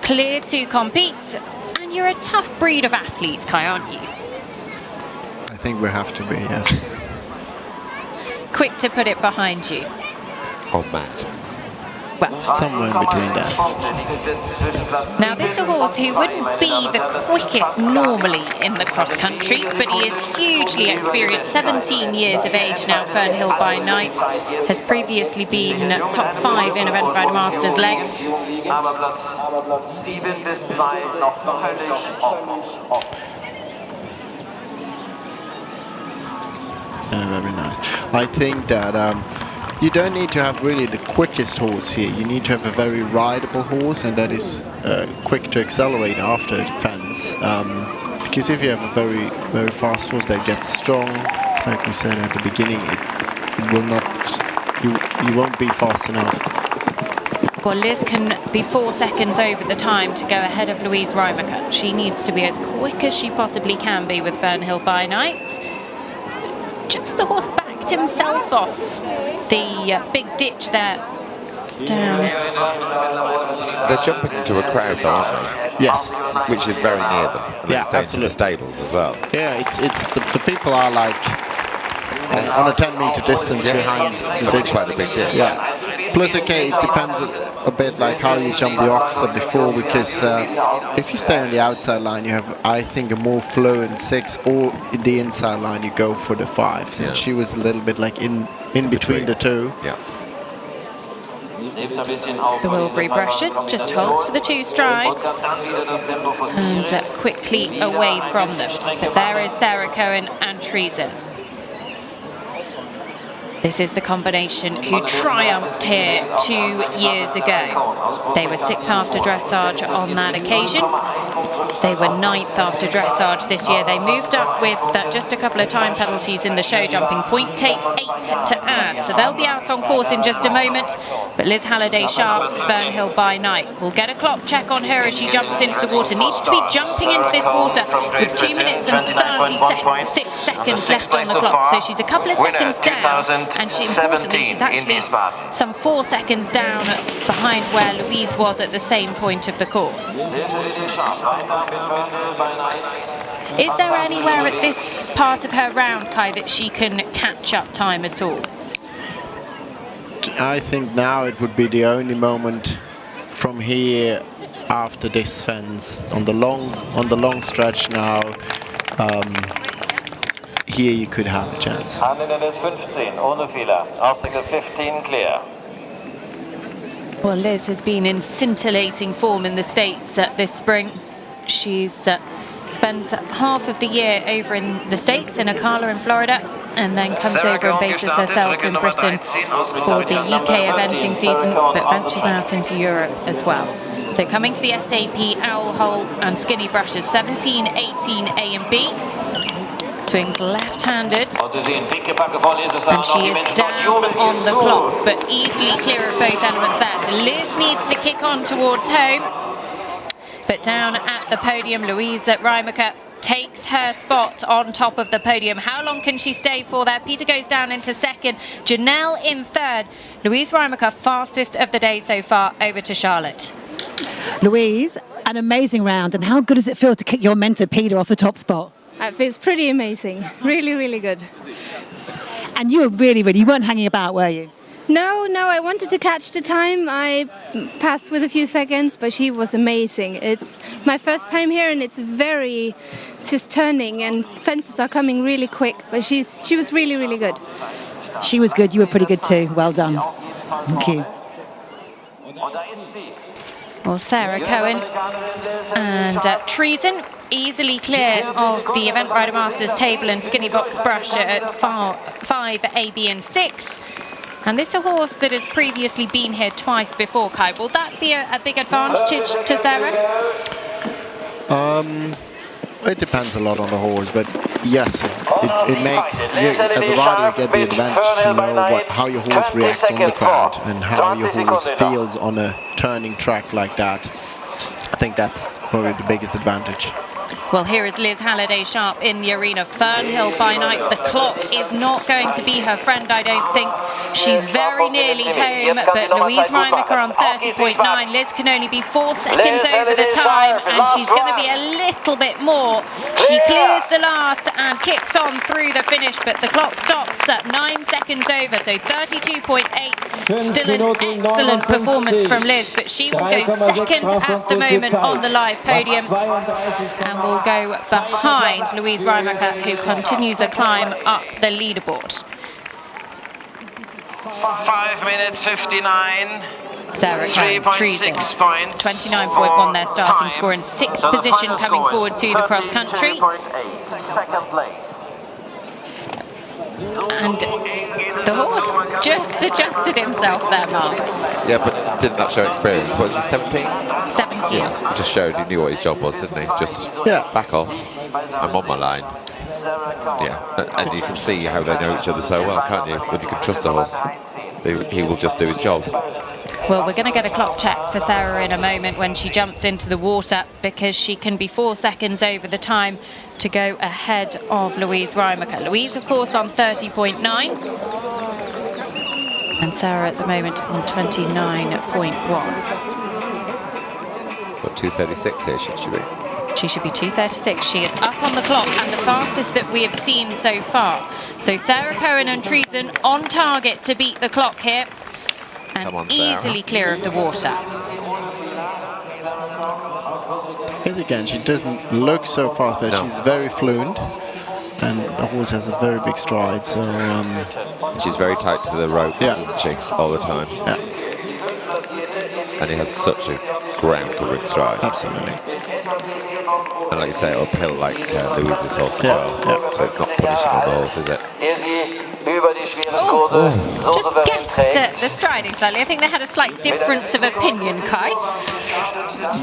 [SPEAKER 5] Clear to compete. And you're a tough breed of athletes, Kai, aren't you?
[SPEAKER 9] I think we have to be, yes.
[SPEAKER 5] Quick to put it behind you.
[SPEAKER 6] Oh, man.
[SPEAKER 5] Well,
[SPEAKER 9] somewhere in between that.
[SPEAKER 5] Now, this is a horse who wouldn't be the quickest normally in the cross country, but he is hugely experienced. 17 years of age now. Fernhill by Night has previously been top 5 in Event Rider Masters legs.
[SPEAKER 9] Very nice. I think that you don't need to have really the quickest horse here. You need to have a very rideable horse, and that is quick to accelerate after the fence. Because if you have a very, very fast horse that gets strong, it's like we said at the beginning, it will not, you won't be fast enough.
[SPEAKER 5] Well, Liz can be 4 seconds over the time to go ahead of Louise Reimacher. She needs to be as quick as she possibly can be with Fernhill by Night. Just the horse backed himself off the big ditch there. Down.
[SPEAKER 6] They're jumping into a crowd though, aren't they?
[SPEAKER 9] Yes.
[SPEAKER 6] Which is very near them. And
[SPEAKER 9] Yeah,
[SPEAKER 6] it's into
[SPEAKER 9] absolutely.
[SPEAKER 6] the stables as well.
[SPEAKER 9] Yeah, it's the people are like on a 10-meter distance behind the ditch.
[SPEAKER 6] Quite a big ditch.
[SPEAKER 9] Yeah. Plus, okay, it depends a bit like how you jump the oxer before, because if you stay on the outside line, you have, I think, a more flow in 6, or in the inside line, you go for the 5. So she was a little bit like in between the two.
[SPEAKER 6] Yeah.
[SPEAKER 5] The Wilbury brushes, just holds for the 2 strides and quickly away from them. But there is Sarah Cohen and Treason. This is the combination who triumphed here 2 years ago. They were 6th after dressage on that occasion. They were 9th after dressage this year. They moved up with just a couple of time penalties in the show jumping. Point take 8 to add. So they'll be out on course in just a moment. But Liz Halliday Sharp, Fernhill by Night. We'll get a clock check on her as she jumps into the water. Needs to be jumping into this water with 2 minutes and 36 seconds left on the clock. So she's a couple of seconds down. And importantly, she's actually some 4 seconds down behind where Louise was at the same point of the course. Is there anywhere at this part of her round, Kai, that she can catch up time at all?
[SPEAKER 9] I think now it would be the only moment from here after this fence on the long stretch now. Here you could have a chance.
[SPEAKER 8] 15, ohne Fehler. Obstacle 15 clear.
[SPEAKER 5] Well, Liz has been in scintillating form in the States this spring. She's spends half of the year over in the States, in Ocala in Florida, and then comes over and bases herself in Britain for the UK eventing season, but ventures out into Europe as well. So coming to the SAP Owl Hole and Skinny Brushes, 17, 18 A and B. Swings left-handed, and she is down on the clock, but easily clear of both elements there. So Liz needs to kick on towards home, but down at the podium, Louise Reimacher takes her spot on top of the podium. How long can she stay for there? Peter goes down into 2nd, Janelle in 3rd. Louise Reimacher, fastest of the day so far, over to Charlotte.
[SPEAKER 1] Louise, an amazing round, and how good does it feel to kick your mentor Peter off the top spot?
[SPEAKER 14] It feels pretty amazing. Really, really good.
[SPEAKER 1] And you were really, you weren't hanging about, were you?
[SPEAKER 14] No, I wanted to catch the time. I passed with a few seconds, but she was amazing. It's my first time here, and it's just turning, and fences are coming really quick, but she was really, really good.
[SPEAKER 1] She was good. You were pretty good too. Well done. Thank you.
[SPEAKER 5] Well, Sarah Cohen and Treason easily clear of the Event Rider Masters table and Skinny Box Brush at 5 A, B and 6. And this is a horse that has previously been here twice before, Kai. Will that be a big advantage to Sarah?
[SPEAKER 9] It depends a lot on the horse, but yes, it makes you, as a rider, you get the advantage to know how your horse reacts on the crowd and how your horse feels on a turning track like that. I think that's probably the biggest advantage.
[SPEAKER 5] Well, here is Liz Halliday Sharp in the arena. Fernhill by Night. The clock is not going to be her friend, I don't think. She's very nearly home, but Louise Reimacher on 30.9. Liz can only be 4 seconds over the time, and she's going to be a little bit more. She clears the last and kicks on through the finish, but the clock stops at 9 seconds over, so 32.8. Still an excellent performance from Liz, but she will go second at the moment on the live podium, and will go behind Louise Reimacher, who continues a climb up the leaderboard.
[SPEAKER 8] 5 minutes 59.
[SPEAKER 5] Sarah Treason, 29.1 their starting score, in 6th position coming forward to the cross country. And The horse just adjusted himself there, Mark.
[SPEAKER 6] Yeah, but didn't that show experience? What was he, 17?
[SPEAKER 5] 17.
[SPEAKER 6] Yeah, it just showed he knew what his job was, didn't he? Just back off. I'm on my line. Yeah, and you can see how they know each other so well, can't you? When you can trust the horse, he will just do his job.
[SPEAKER 5] Well, we're going to get a clock check for Sarah in a moment when she jumps into the water, because she can be 4 seconds over the time to go ahead of Louise Reimacher. Louise, of course, on 30.9. And Sarah at the moment on 29.1.
[SPEAKER 6] Got 2:36 here, should she be?
[SPEAKER 5] She should be 2:36. She is up on the clock and the fastest that we have seen so far. So Sarah Cohen and Treason on target to beat the clock here. And easily clear of the water.
[SPEAKER 9] Yes, again, she doesn't look so fast, but she's very fluent, and the horse has a very big stride. So
[SPEAKER 6] she's very tight to the ropes, isn't she, all the time?
[SPEAKER 9] Yeah.
[SPEAKER 6] And he has such a ground-covering stride.
[SPEAKER 9] Absolutely.
[SPEAKER 6] And like you say, uphill like Louise's horse as well. Yeah. So it's not punishing on the horse, is it?
[SPEAKER 5] Just guessed at the striding slightly. I think they had a slight difference of opinion, Kai.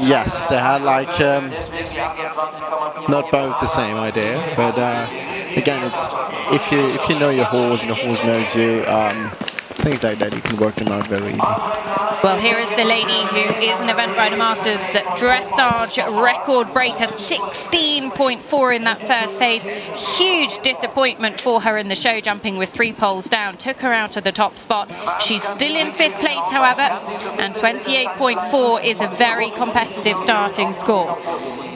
[SPEAKER 9] Yes, they had like not both the same idea, but again, it's if you know your horse and the horse knows you, things like that, you can work them out very easy.
[SPEAKER 5] Well, here is the lady who is an Event Rider Masters dressage record breaker, 16.4 in that first phase. Huge disappointment for her in the show jumping with 3 poles down. Took her out of the top spot. She's still in 5th place, however, and 28.4 is a very competitive starting score.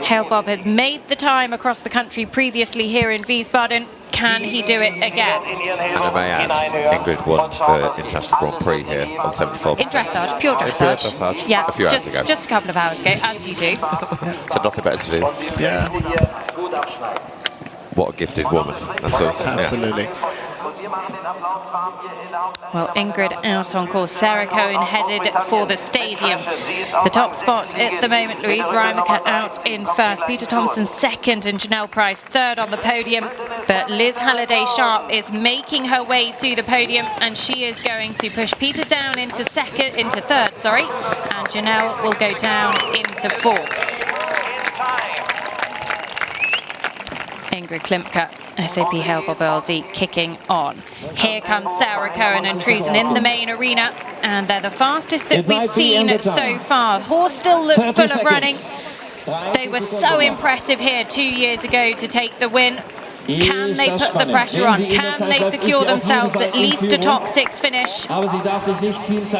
[SPEAKER 5] Hale Bob has made the time across the country previously here in Wiesbaden. Can he do it again?
[SPEAKER 6] And I may add, Ingrid won the International Grand Prix here on 74%.
[SPEAKER 5] In dressage, pure dressage.
[SPEAKER 6] Pure dressage.
[SPEAKER 5] Yeah,
[SPEAKER 6] a few hours ago.
[SPEAKER 5] Just a couple of hours ago, as you do.
[SPEAKER 6] So nothing better to do.
[SPEAKER 9] Yeah.
[SPEAKER 6] What a gifted woman. That's us.
[SPEAKER 9] Absolutely.
[SPEAKER 6] Yeah.
[SPEAKER 5] Well, Ingrid out on course. Sarah Cohen headed for the stadium. The top spot at the moment, Louise Reimacher out in 1st, Peter Thompson 2nd, and Janelle Price 3rd on the podium. But Liz Halliday-Sharp is making her way to the podium, and she is going to push Peter down into 3rd, and Janelle will go down into 4th. Ingrid Klimke, SAP Hale Bob LD kicking on. Here comes Sarah Cohen and Treason in the main arena, and they're the fastest that we've seen so far. Horse still looks full of running. They were so impressive here 2 years ago to take the win. Can they put the pressure on? Can they secure themselves at least a top 6 finish?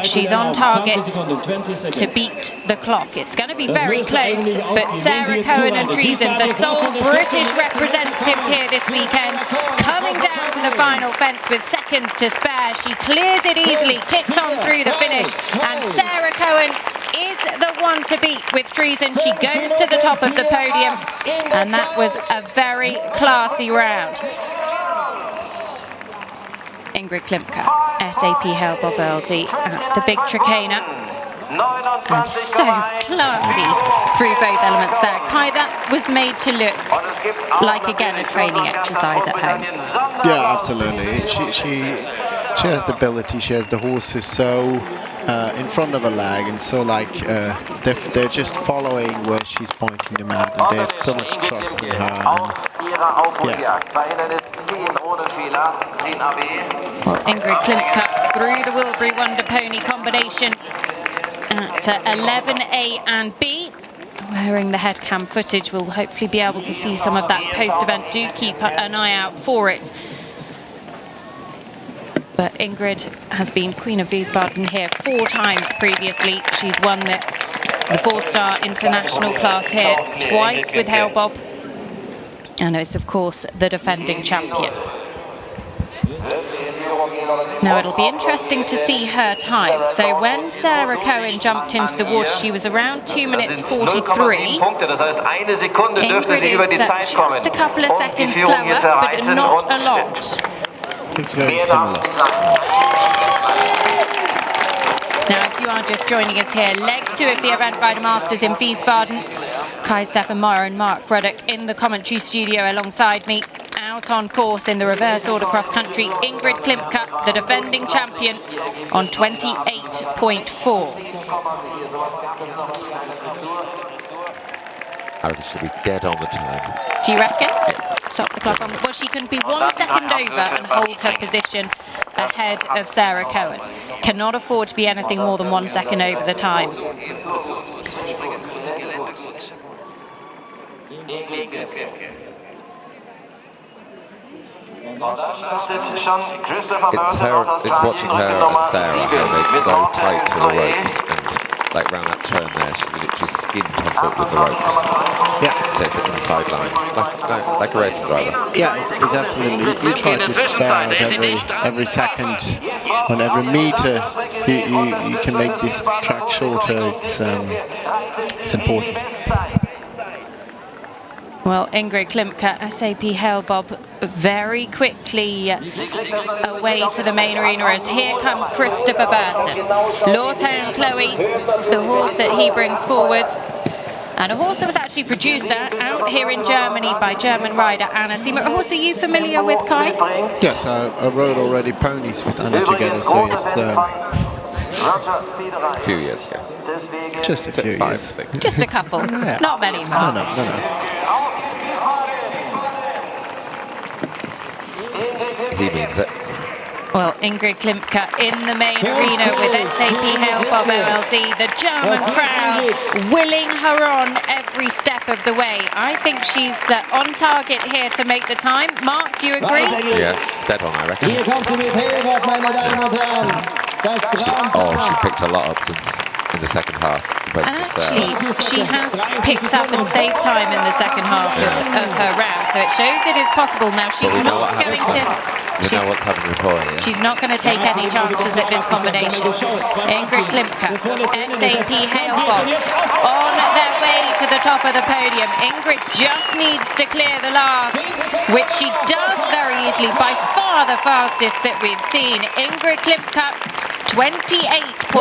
[SPEAKER 5] She's on target to beat the clock. It's going to be very close, but Sarah Cohen and Treason, the sole British representatives here this weekend, coming down to the final fence with seconds to spare. She clears it easily, kicks on through the finish, and Sarah Cohen is the one to beat with Treason. She goes to the top of the podium, and that was a very classy round. Ingrid Klimke, SAP Hale Bob LD at the big Trakehner. And so classy through both elements there. Kai, that was made to look like, again, a training exercise at home.
[SPEAKER 9] Yeah, absolutely. She has the ability, she has the horses so in front of her leg, and so like they're just following where she's pointing them at, and they have so much trust in her.
[SPEAKER 5] Well, Ingrid Klimke through the Wilbury Wonder Pony combination at 11A and B. Wearing the head cam footage, we'll hopefully be able to see some of that post-event. Do keep an eye out for it. But Ingrid has been Queen of Wiesbaden here 4 times previously. She's won the 4-star international class here twice with Hale Bob. And it's, of course, the defending champion. Now, it'll be interesting to see her time. So when Sarah Cohen jumped into the water, she was around 2 minutes 43. Ingrid is just a couple of seconds slower, but not a lot.
[SPEAKER 9] It's very similar.
[SPEAKER 5] Now, if you are just joining us here, leg 2 of the Event Rider Masters in Wiesbaden. Kai Steffenmeyer and Mark Ruddock in the commentary studio alongside me. Out out on course in the reverse order cross country. Ingrid Klimke, the defending champion, on 28.4.
[SPEAKER 6] I reckon she'll be dead on the time.
[SPEAKER 5] Do you reckon? Yeah. Stop the clock on. Well, she can be 1 second over and hold her position ahead of Sarah Cohen. Cannot afford to be anything more than 1 second over the time.
[SPEAKER 6] It's watching her and Sarah, how they're so tight to the ropes, and like round that turn there, she literally skinned her foot with the ropes.
[SPEAKER 9] Yeah.
[SPEAKER 6] So it's in the sideline, like a racing driver.
[SPEAKER 9] Yeah, it's absolutely. You try to spare out every second, on every meter. You can make this track shorter. It's important.
[SPEAKER 5] Well, Ingrid Klimke, SAP Hale-Bopp, very quickly away to the main arena as here comes Christopher Burton. Lawtown Chloe, the horse that he brings forwards. And a horse that was actually produced out here in Germany by German rider Anna Siemer. A horse are you familiar with, Kai?
[SPEAKER 9] Yes, I rode already ponies with Anna together, so it's
[SPEAKER 6] a few years ago.
[SPEAKER 9] Just a few years.
[SPEAKER 6] 6.
[SPEAKER 5] Just a couple,
[SPEAKER 9] Yeah.
[SPEAKER 5] not many more.
[SPEAKER 9] No.
[SPEAKER 6] He means it.
[SPEAKER 5] Well, Ingrid Klimke in the main arena with SAP Hale-Bopp LLD, the German crowd willing her on every step of the way. I think she's on target here to make the time. Mark, do you agree?
[SPEAKER 6] Yes, dead on, I reckon. She's picked a lot up since in the second half.
[SPEAKER 5] Actually, she has picked up and saved time in the second half of her round, so it shows it is possible. Now, she's not going to...
[SPEAKER 6] We know what's happened before, yeah.
[SPEAKER 5] She's not going to take any chances at this combination. Ingrid Klimke, SAP Hale-Bopp, on their way to the top of the podium. Ingrid just needs to clear the last, which she does very easily, by far the fastest that we've seen. Ingrid Klimke, 28.4.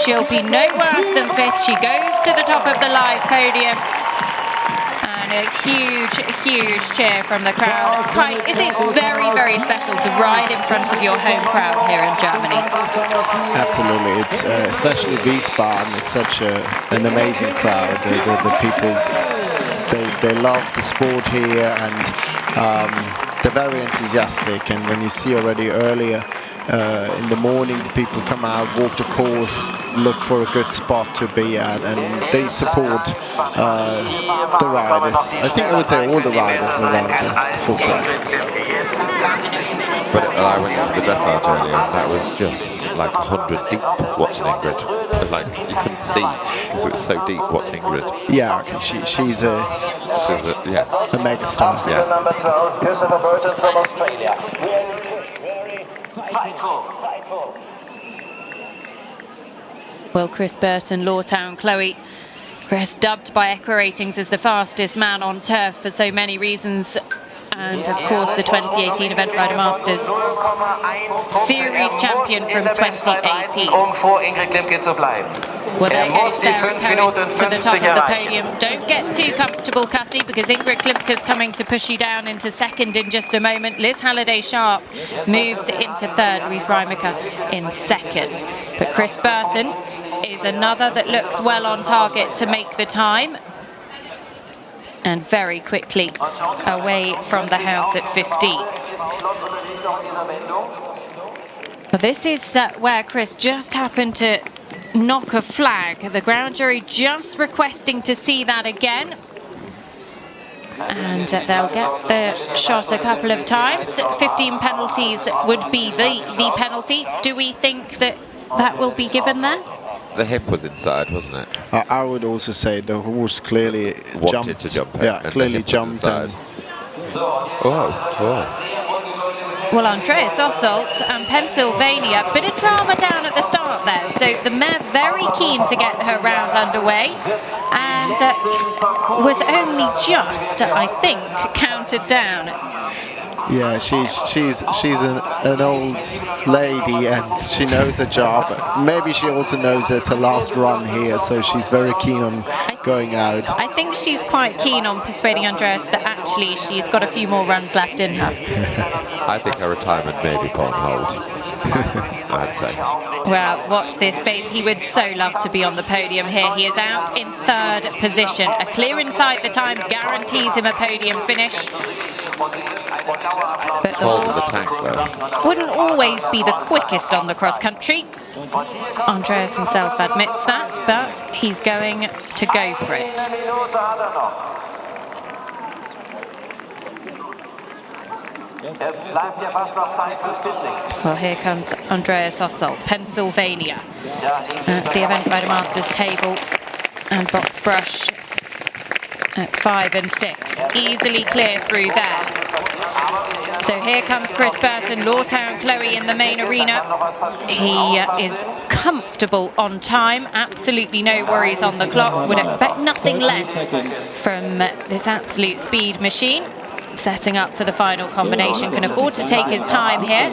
[SPEAKER 5] She'll be no worse than 5th. She goes to the top of the live podium. And a huge cheer from the crowd. Kai, is it very, very special to ride in front of your home crowd here in Germany?
[SPEAKER 9] Absolutely. It's especially Wiesbaden is such an amazing crowd. The people, they love the sport here, and they're very enthusiastic. And when you see already earlier in the morning, the people come out, walk the course, look for a good spot to be at, and they support the riders. I think I would say all the riders around the full track.
[SPEAKER 6] But I went for the dressage earlier, and that was just like 100 deep watching Ingrid. Like, you couldn't see because it was so deep watching Ingrid.
[SPEAKER 9] Yeah, she's a mega star.
[SPEAKER 6] Yeah.
[SPEAKER 8] Number 12, Christopher Burton from Australia.
[SPEAKER 5] Well, Chris Burton, Lawtown Chloe. Chris, dubbed by Equa Ratings as the fastest man on turf for so many reasons. And of course the 2018 Event Rider Masters Series champion from 2018. Well, there goes Sarah Cohen to the top of the podium. Don't get too comfortable, Cutty, because Ingrid Klimke's coming to push you down into second in just a moment. Liz Halliday-Sharp moves into third, Louise Reimacher in second. But Chris Burton is another that looks well on target to make the time. And very quickly away from the house at 15. But this is where Chris just happened to knock a flag. The ground jury just requesting to see that again. And they'll get the shot a couple of times. 15 penalties would be the penalty. Do we think that that will be given there?
[SPEAKER 6] The hip was inside, wasn't it?
[SPEAKER 9] I would also say the horse clearly
[SPEAKER 6] wanted to jump.
[SPEAKER 9] Yeah, clearly jumped. And
[SPEAKER 5] Well, Andreas Ossolt and Pennsylvania, bit of drama down at the start there. So the mare very keen to get her round underway, and was only just, I think, counted down.
[SPEAKER 9] Yeah, she's an old lady and she knows her job. Maybe she also knows it's her last run here, so she's very keen on going out.
[SPEAKER 5] I think she's quite keen on persuading Andreas that actually she's got a few more runs left in her.
[SPEAKER 6] I think her retirement may be put on hold. I'd say.
[SPEAKER 5] Well, watch this space. He would so love to be on the podium here. He is out in 3rd position. A clear inside the time guarantees him a podium finish. But the horse wouldn't always be the quickest on the cross country. Andreas himself admits that, but he's going to go for it. Well, here comes Andreas Ossolt, Pennsylvania, at the Event Rider Masters table, and box brush at 5 and 6. Easily clear through there. So here comes Chris Burton, Lawtown Chloe in the main arena. He is comfortable on time, absolutely no worries on the clock. Would expect nothing less from this absolute speed machine. Setting up for the final combination, can afford to take his time here.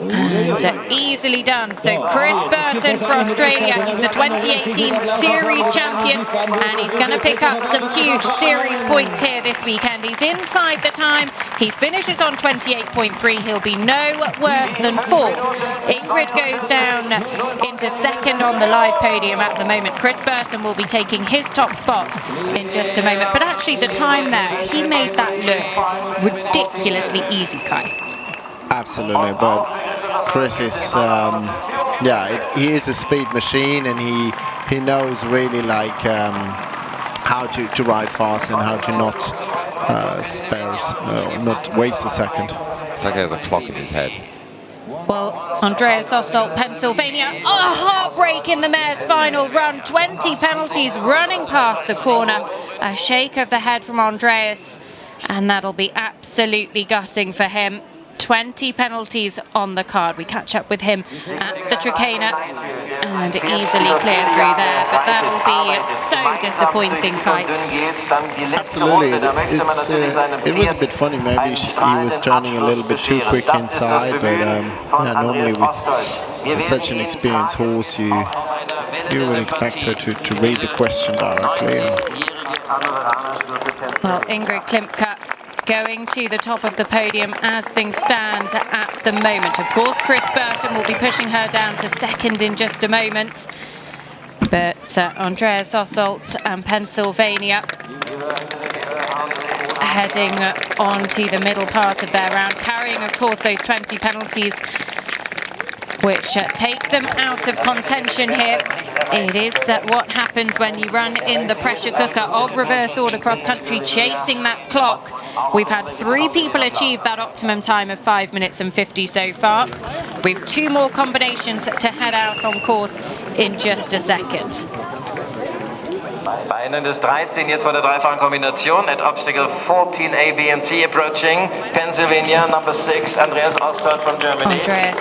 [SPEAKER 5] And easily done. So Chris Burton for Australia, he's the 2018 Series champion, and he's going to pick up some huge Series points here this weekend. He's inside the time. He finishes on 28.3. He'll be no worse than 4th. Ingrid goes down into 2nd on the live podium at the moment. Chris Burton will be taking his top spot in just a moment. But actually the time there, he made that look ridiculously easy, Kai.
[SPEAKER 9] Absolutely, but Chris is, he is a speed machine, and he knows really like how to ride fast and how to not not waste a second.
[SPEAKER 6] It's like he has a clock in his head.
[SPEAKER 5] Well, Andreas Ossolt, Pennsylvania. Oh, heartbreak in the mare's final run. 20 penalties running past the corner. A shake of the head from Andreas, and that'll be absolutely gutting for him. 20 penalties on the card. We catch up with him at the Trakehner and easily clear through there, but that'll be so disappointing, Kai.
[SPEAKER 9] Absolutely. It was a bit funny. Maybe he was turning a little bit too quick inside, but normally with such an experienced horse, you would expect her to read the question directly.
[SPEAKER 5] Well, Ingrid Klimka going to the top of the podium as things stand at the moment. Of course, Chris Burton will be pushing her down to 2nd in just a moment. But Andreas Ossolt and Pennsylvania heading on to the middle part of their round, carrying, of course, those 20 penalties, which take them out of contention here. It is what happens when you run in the pressure cooker of reverse order cross country, chasing that clock. We've had 3 people achieve that optimum time of 5 minutes and 50 so far. We've 2 more combinations to head out on course in just a second.
[SPEAKER 8] Bei Ihnen ist 13 jetzt bei der Dreifahren-Kombination at obstacle 14 A, B and C approaching. Pennsylvania, number 6, Andreas Ossolt from Germany.
[SPEAKER 5] Andreas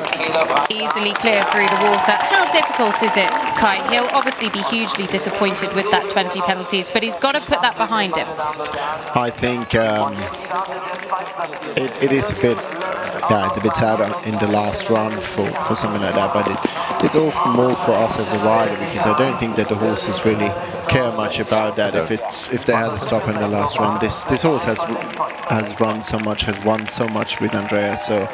[SPEAKER 5] easily clear through the water. How difficult is it, Kai? He'll obviously be hugely disappointed with that 20 penalties, but he's got to put that behind him.
[SPEAKER 9] I think it is a bit, it's a bit sad in the last run for something like that, but it's often more for us as a rider, because I don't think that the horses really care much about that. If they had a stop in the last run, this horse has run so much, has won so much with Andreas. So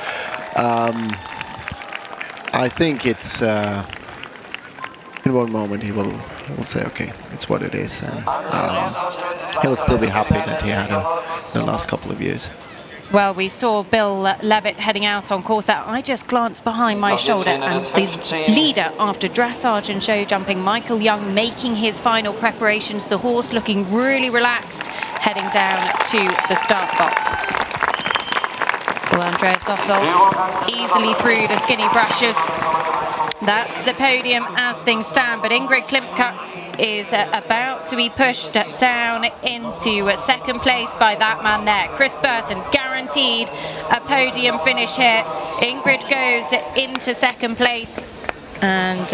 [SPEAKER 9] I think it's in one moment he will say, okay, it's what it is, and he'll still be happy that he had the last couple of years.
[SPEAKER 5] Well, we saw Bill Levitt heading out on course there. I just glanced behind my shoulder, and the leader after dressage and show jumping, Michael Young, making his final preparations. The horse looking really relaxed, heading down to the start box. Well, Andreas Ossolt easily through the skinny brushes. That's the podium as things stand, but Ingrid Klimka is about to be pushed down into 2nd place by that man there. Chris Burton guaranteed a podium finish here. Ingrid goes into 2nd place, and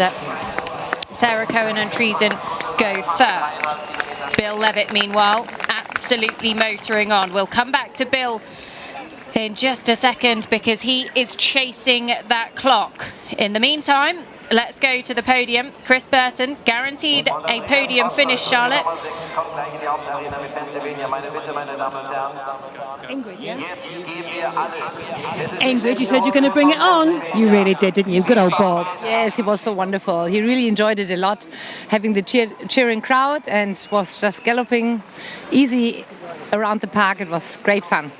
[SPEAKER 5] Sarah Cohen and Treason go 3rd. Bill Levitt, meanwhile, absolutely motoring on. We'll come back to Bill in just a second because he is chasing that clock. In the meantime, let's go to the podium. Chris Burton guaranteed a podium finish, Charlotte.
[SPEAKER 1] Ingrid, yes? Ingrid, you said you're going to bring it on. You really did, didn't you? Good old Bob.
[SPEAKER 4] Yes, he was so wonderful. He really enjoyed it a lot, having the cheering crowd, and was just galloping easy around the park. It was great fun.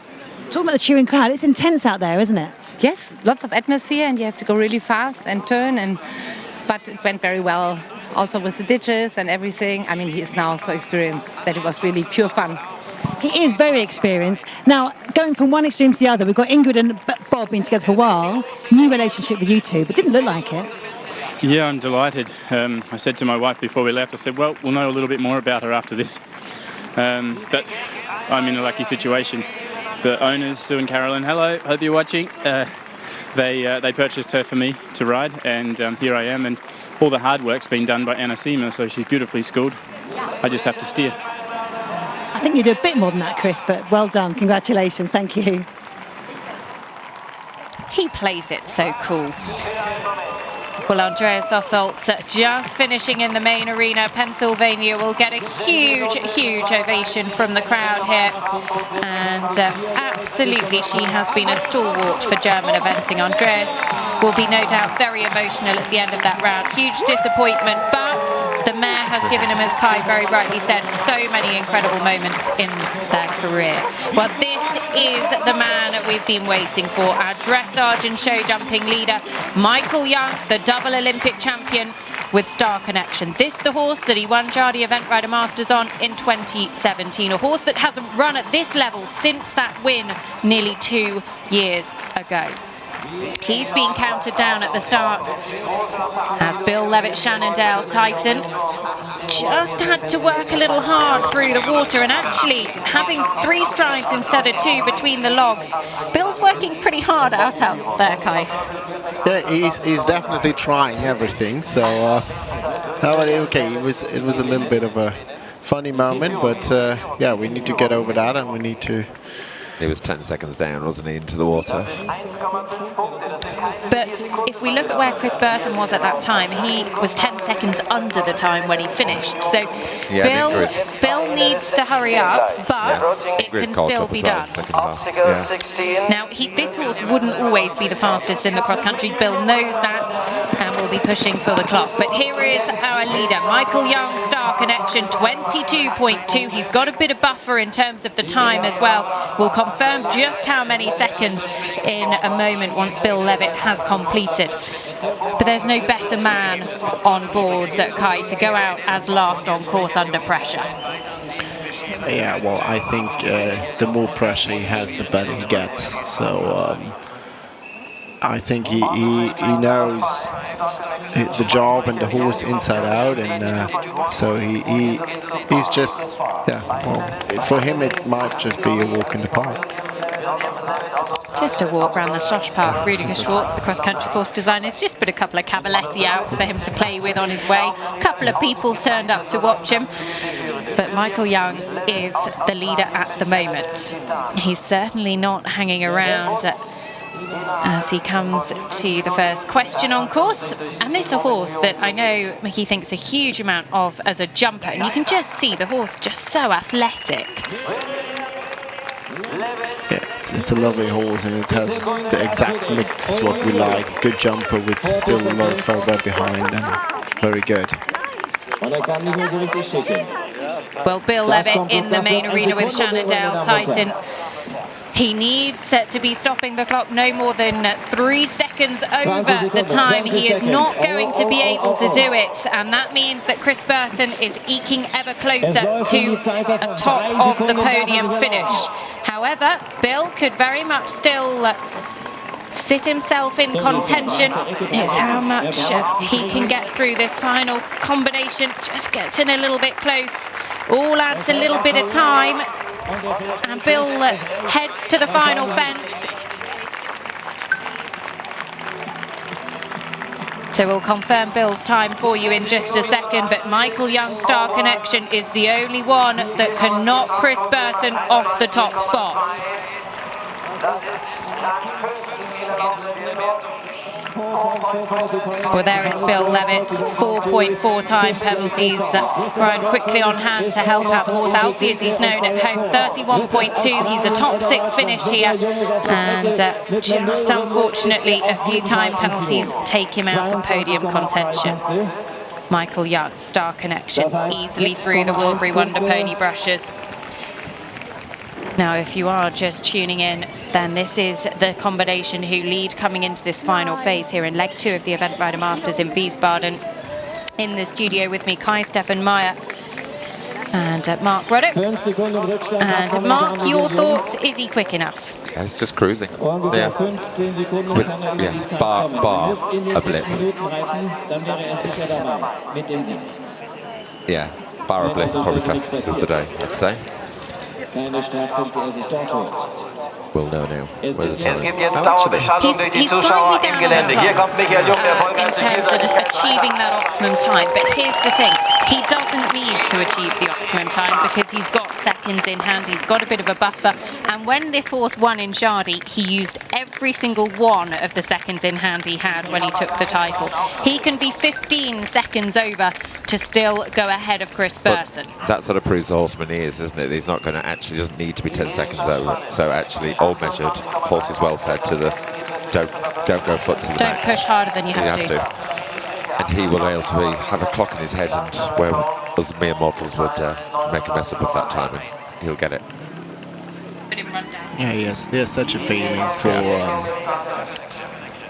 [SPEAKER 1] Talking about the cheering crowd, it's intense out there, isn't it?
[SPEAKER 4] Yes, lots of atmosphere, and you have to go really fast and turn, but it went very well. Also with the ditches and everything. I mean, he is now so experienced that it was really pure fun.
[SPEAKER 1] He is very experienced. Now, going from one extreme to the other, we've got Ingrid and Bob been together for a while. New relationship with you two, but didn't look like it.
[SPEAKER 2] Yeah, I'm delighted. I said to my wife before we left, I said, well, we'll know a little bit more about her after this. But I'm in a lucky situation. The owners, Sue and Carolyn, hello, hope you're watching. They purchased her for me to ride, and here I am, and all the hard work's been done by Anna Seema, so she's beautifully schooled. I just have to steer.
[SPEAKER 1] I think you do a bit more than that, Chris, but well done. Congratulations. Thank you.
[SPEAKER 5] He plays it so cool. Well, Andreas Ossolt just finishing in the main arena. Pennsylvania will get a huge, huge ovation from the crowd here. And absolutely, she has been a stalwart for German eventing. Andreas will be no doubt very emotional at the end of that round. Huge disappointment, but the mare has given him, as Kai very rightly said, so many incredible moments in their career. Well, this is the man we've been waiting for, our dressage and show jumping leader, Michael Young, the double Olympic champion with Star Connection. This the horse that he won Jardy Event Rider Masters on in 2017, a horse that hasn't run at this level since that win nearly 2 years ago. He's been counted down at the start as Bill Levitt Shannondale Titan just had to work a little hard through the water, and actually having 3 strides instead of 2 between the logs. Bill's working pretty hard out there, Kai.
[SPEAKER 9] Yeah, he's definitely trying everything. So okay, it was a little bit of a funny moment, but yeah, we need to get over that, and we need to.
[SPEAKER 6] He was 10 seconds down, wasn't he, into the water?
[SPEAKER 5] But if we look at where Chris Burton was at that time, he was 10 seconds under the time when he finished. So
[SPEAKER 6] yeah,
[SPEAKER 5] Bill needs to hurry up, but it can still be done.
[SPEAKER 6] Yeah.
[SPEAKER 5] Now, this horse wouldn't always be the fastest in the cross-country. Bill knows that and will be pushing for the clock. But here is our leader, Michael Young, Star Connection, 22.2. He's got a bit of buffer in terms of the time as well. We'll confirm just how many seconds in a moment once Bill Levitt has completed. But there's no better man on board at Kai to go out as last on course under pressure.
[SPEAKER 9] Yeah, well, I think the more pressure he has, the better he gets. So I think he knows the job and the horse inside out, and so he's just, yeah, well, for him it might just be a walk in the park.
[SPEAKER 5] Just a walk around the Schloss Park. Rüdiger Schwartz, the cross-country course designer, has just put a couple of cavaletti out for him to play with on his way. A couple of people turned up to watch him. But Michael Young is the leader at the moment. He's certainly not hanging around as he comes to the first question on course. And this is a horse that I know Mickey thinks a huge amount of as a jumper. And you can just see the horse just so athletic.
[SPEAKER 9] Yeah, it's a lovely horse, and it has the exact mix what we like. Good jumper with still a lot of thoroughbred behind, and very good.
[SPEAKER 5] Well, Bill Levitt in the main arena with Shannondale Titan. He needs to be stopping the clock no more than 3 seconds over the time. He is not going to be able to do it, and that means that Chris Burton is eking ever closer to a top of the podium finish. However, Bill could very much still sit himself in contention. It's how much he can get through this final combination. Just gets in a little bit close. All adds a little bit of time. And Bill heads to the final fence. So we'll confirm Bill's time for you in just a second, but Michael Young, Star Connection, is the only one that can knock Chris Burton off the top spots. Well, there is Bill Levitt, 4.4 time penalties. Ryan quickly on hand to help out the horse. Alfie, as he's known at home, 31.2. He's a top 6 finish here. And just unfortunately, a few time penalties take him out of podium contention. Michael Young, Star Connection, easily through the Wilbury Wonder Pony brushes. Now, if you are just tuning in, then this is the combination who lead coming into this final phase here in leg 2 of the Event Rider Masters in Wiesbaden. In the studio with me, Kai-Stefan Meyer and Mark Ruddock. And Mark, your thoughts, is he quick enough?
[SPEAKER 6] Yeah, it's just cruising. Yeah. Yes, bar a blip. Yeah, bar a blip, probably fastest of the day, I'd say. We'll know now.
[SPEAKER 8] Es gibt jetzt Dauerbeschallung durch die Zuschauer im Gelände. Hier kommt Michael Jung, der
[SPEAKER 5] in terms of achieving that optimum time. But here's the thing, he doesn't need to achieve the optimum time because he's got seconds in hand, he's got a bit of a buffer. And when this horse won in Jardy, he used every single one of the seconds in hand he had when he took the title. He can be 15 seconds over to still go ahead of Chris Burton.
[SPEAKER 6] But that sort of proves the horseman he is, isn't it? He's not going to actually, doesn't need to be 10 seconds over. So actually, all measured, horse is well fed to the, don't go foot to the
[SPEAKER 5] Don't
[SPEAKER 6] max.
[SPEAKER 5] push harder than you have to.
[SPEAKER 6] And he will be able to have a clock in his head, and where us mere mortals would make a mess up of that timing, he'll get it.
[SPEAKER 9] Yeah, he has such a feeling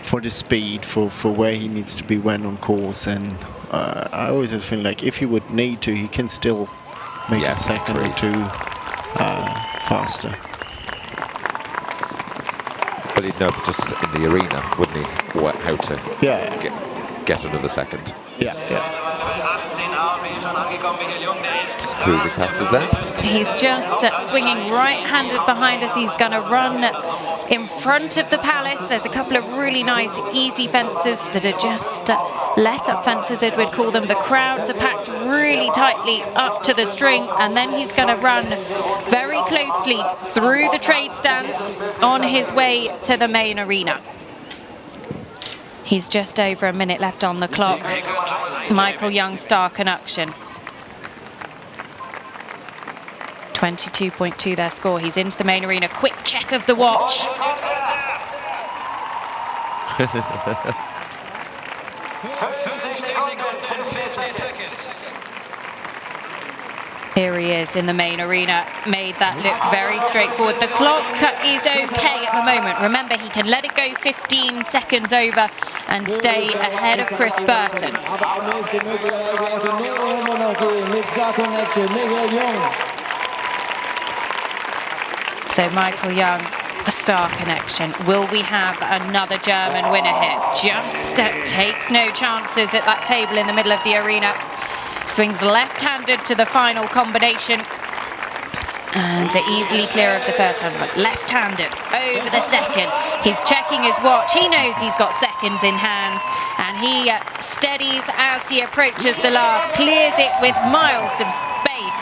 [SPEAKER 9] for the speed, for where he needs to be when on course, and I always have feeling like if he would need to, he can still make a second or two faster.
[SPEAKER 6] But he'd know just in the arena, wouldn't he, how to get another second.
[SPEAKER 9] Yeah.
[SPEAKER 6] Just cruising past us there.
[SPEAKER 5] He's just swinging right-handed behind us. He's going to run in front of the palace. There's a couple of really nice, easy fences that are just let-up fences, as we'd call them. The crowds are packed really tightly up to the string, and then he's going to run very closely through the trade stands on his way to the main arena. He's just over a minute left on the clock. Michael Young, Star Connection. 22.2 their score. He's into the main arena. Quick check of the watch. Here he is in the main arena. Made that look very straightforward. The clock is okay at the moment. Remember, he can let it go 15 seconds over and stay ahead of Chris Burton. So Michael Young, the Star Connection. Will we have another German winner here? Just takes no chances at that table in the middle of the arena. Swings left-handed to the final combination. And easily clear of the first one. Left-handed over the second. He's checking his watch. He knows he's got seconds in hand. And he steadies as he approaches the last. Clears it with miles of space.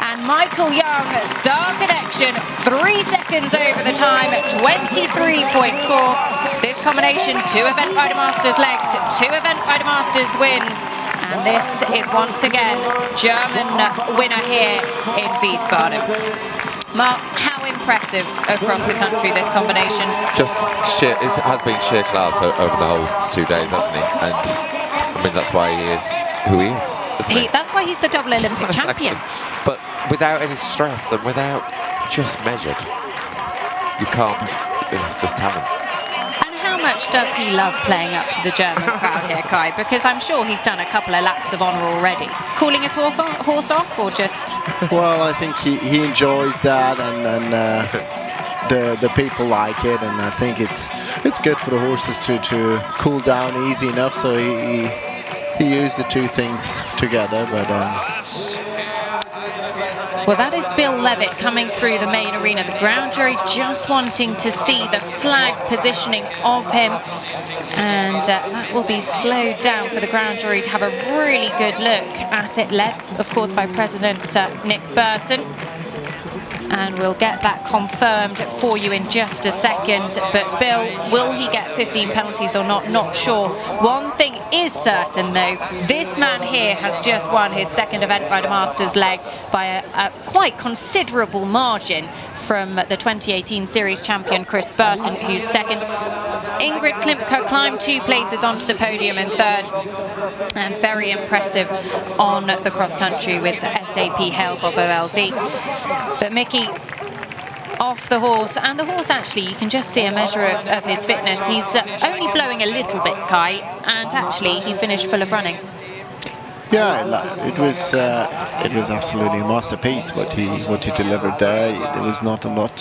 [SPEAKER 5] And Michael Young, Star Connection, 3 seconds over the time, 23.4. This combination, 2 Event Rider Masters legs, 2 Event Rider Masters wins. And this is once again German winner here in Wiesbaden. Mark, how impressive across the country this combination?
[SPEAKER 6] Just sheer, it has been sheer class over the whole 2 days, hasn't he? And I mean, that's why he is who he is, isn't he?
[SPEAKER 5] That's why he's the double Olympic champion.
[SPEAKER 6] But without any stress and without just measured, you can't, it's just talent.
[SPEAKER 5] How much does he love playing up to the German crowd here, Kai? Because I'm sure he's done a couple of laps of honour already. Calling his horse off, or just...
[SPEAKER 9] Well, I think he enjoys that, and the people like it, and I think it's good for the horses to cool down easy enough, so he used the two things together, but...
[SPEAKER 5] Well, that is Bill Levitt coming through the main arena. The ground jury just wanting to see the flag positioning of him. And that will be slowed down for the ground jury to have a really good look at it, led, of course, by President Nick Burton. And we'll get that confirmed for you in just a second. But Bill, will he get 15 penalties or not? Not sure. One thing is certain though, this man here has just won his second Event Rider Masters leg by a quite considerable margin from the 2018 series champion Chris Burton, who's second. Ingrid Klimke climbed 2 places onto the podium in third, and very impressive on the cross country with SAP help of OLD. But Mickey off the horse, and the horse actually, you can just see a measure of his fitness. He's only blowing a little bit, Kai, and actually he finished full of running.
[SPEAKER 9] Yeah, it was absolutely a masterpiece what he delivered there. There was not a lot.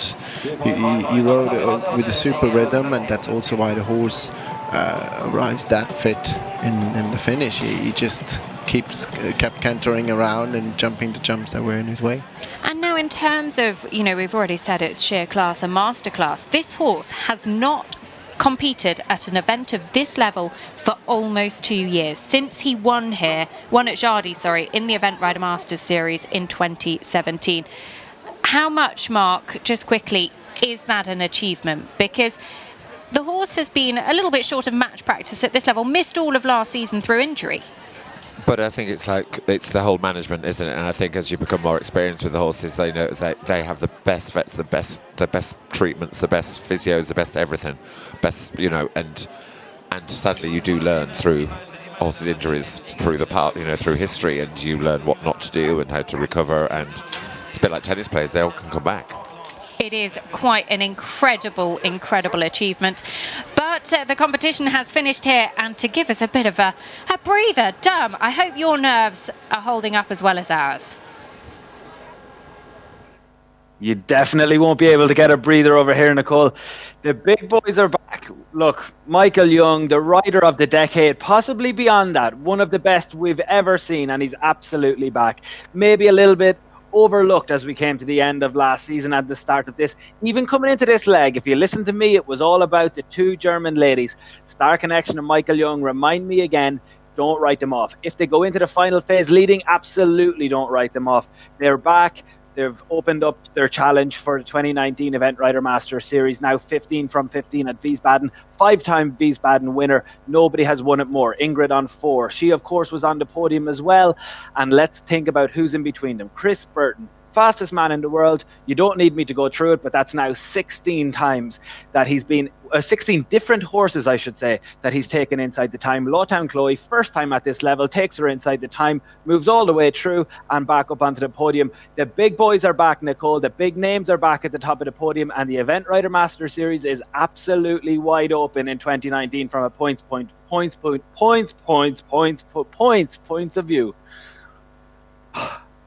[SPEAKER 9] He rode with a super rhythm, and that's also why the horse arrives that fit in the finish. He just kept cantering around and jumping the jumps that were in his way.
[SPEAKER 5] And now in terms of, you know, we've already said it's sheer class and master class. This horse has not competed at an event of this level for almost 2 years, since he won at Jardy, in the Event Rider Masters Series in 2017. How much, Mark, just quickly, is that an achievement? Because the horse has been a little bit short of match practice at this level, missed all of last season through injury.
[SPEAKER 6] But I think it's the whole management, isn't it? And I think as you become more experienced with the horses, they know they have the best vets, the best treatments, the best physios, the best everything, best, you know. And sadly, you do learn through horses' injuries through through history, and you learn what not to do and how to recover. And it's a bit like tennis players; they all can come back.
[SPEAKER 5] It is quite an incredible achievement. But the competition has finished here, and to give us a bit of a breather, Dom, I hope your nerves are holding up as well as ours.
[SPEAKER 10] You definitely won't be able to get a breather over here, Nicole. The big boys are back. Look, Michael Young, the rider of the decade, possibly beyond that, one of the best we've ever seen, and he's absolutely back. Maybe a little bit overlooked as we came to the end of last season at the start of this. Even coming into this leg, if you listen to me, it was all about the 2 German ladies. Star Connection and Michael Young, remind me again, don't write them off. If they go into the final phase leading, absolutely don't write them off. They're back. They've opened up their challenge for the 2019 Event Rider Masters Series, now 15 from 15 at Wiesbaden. 5-time Wiesbaden winner. Nobody has won it more. Ingrid on 4. She, of course, was on the podium as well. And let's think about who's in between them. Chris Burton, fastest man in the world. You don't need me to go through it, but that's now 16 times that he's been, 16 different horses, I should say, that he's taken inside the time. Lawtown Chloe, first time at this level, takes her inside the time, moves all the way through and back up onto the podium. The big boys are back, Nicole. The big names are back at the top of the podium, and the Event Rider Master Series is absolutely wide open in 2019 from a points of view.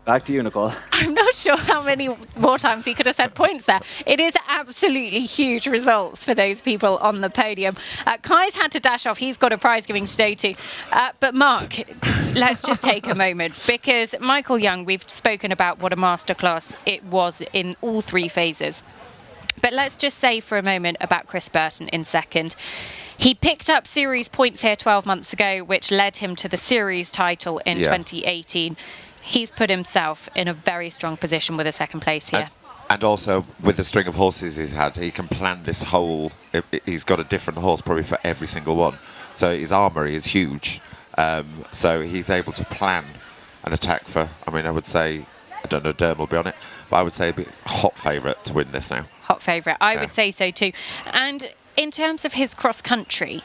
[SPEAKER 10] Back to you, Nicole.
[SPEAKER 5] I'm not sure how many more times he could have said points there. It is absolutely huge results for those people on the podium. Kai's had to dash off. He's got a prize giving today too. But Mark, let's just take a moment, because Michael Young, we've spoken about what a masterclass it was in all 3 phases. But let's just say for a moment about Chris Burton in second. He picked up series points here 12 months ago, which led him to the series title in 2018. He's put himself in a very strong position with a second place here.
[SPEAKER 6] And also, with the string of horses he's had, he can plan this whole... He's got a different horse probably for every single one. So his armoury is huge. So he's able to plan an attack for... I mean, I would say... I don't know, Derm will be on it. But I would say a hot favourite to win this now.
[SPEAKER 5] Hot favourite. I would say so too. And in terms of his cross-country...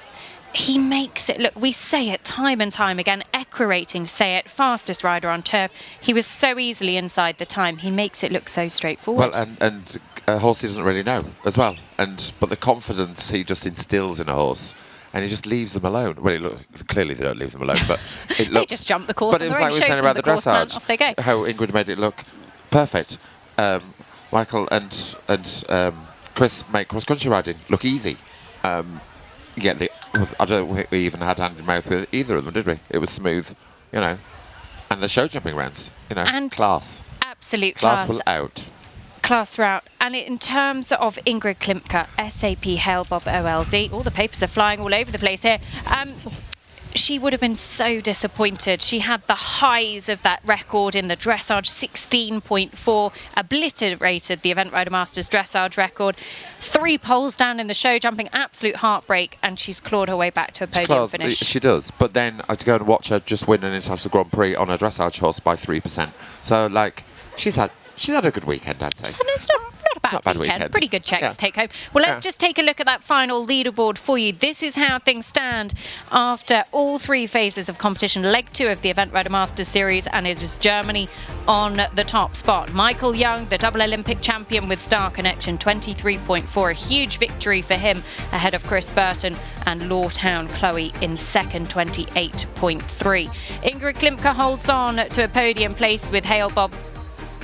[SPEAKER 5] He makes it look, we say it time and time again, Equirating say it, fastest rider on turf. He was so easily inside the time. He makes it look so straightforward.
[SPEAKER 6] Well, and a horse he doesn't really know as well. But the confidence he just instills in a horse, and he just leaves them alone. Well, clearly they don't leave them alone, but it looks...
[SPEAKER 5] They just jump the course.
[SPEAKER 6] But it was like we were saying about the dressage,
[SPEAKER 5] off they go.
[SPEAKER 6] how Ingrid made it look perfect. Michael and Chris make cross-country riding look easy. I don't think we even had hand in mouth with either of them, did we? It was smooth, you know. And the show jumping rounds, you know, and class.
[SPEAKER 5] Absolute class.
[SPEAKER 6] Class will out.
[SPEAKER 5] Class throughout. And in terms of Ingrid Klimke, SAP Helbob OLD, all the papers are flying all over the place here. she would have been so disappointed. She had the highs of that record in the dressage, 16.4, obliterated the Event Rider Masters dressage record. 3 poles down in the show jumping, absolute heartbreak, and she's clawed her way back to a podium finish.
[SPEAKER 6] She does, but then I had to go and watch her just win an International Grand Prix on a dressage horse by 3%. So, like, she's had a good weekend, I'd say.
[SPEAKER 5] It's not a bad weekend. Pretty good check to take home. Well, let's just take a look at that final leaderboard for you. This is how things stand after all 3 phases of competition. Leg 2 of the Event Rider Masters Series, and it is Germany on the top spot. Michael Young, the double Olympic champion with Star Connection, 23.4. A huge victory for him ahead of Chris Burton and Lawtown Chloe in second, 28.3. Ingrid Klimke holds on to a podium place with Hale Bob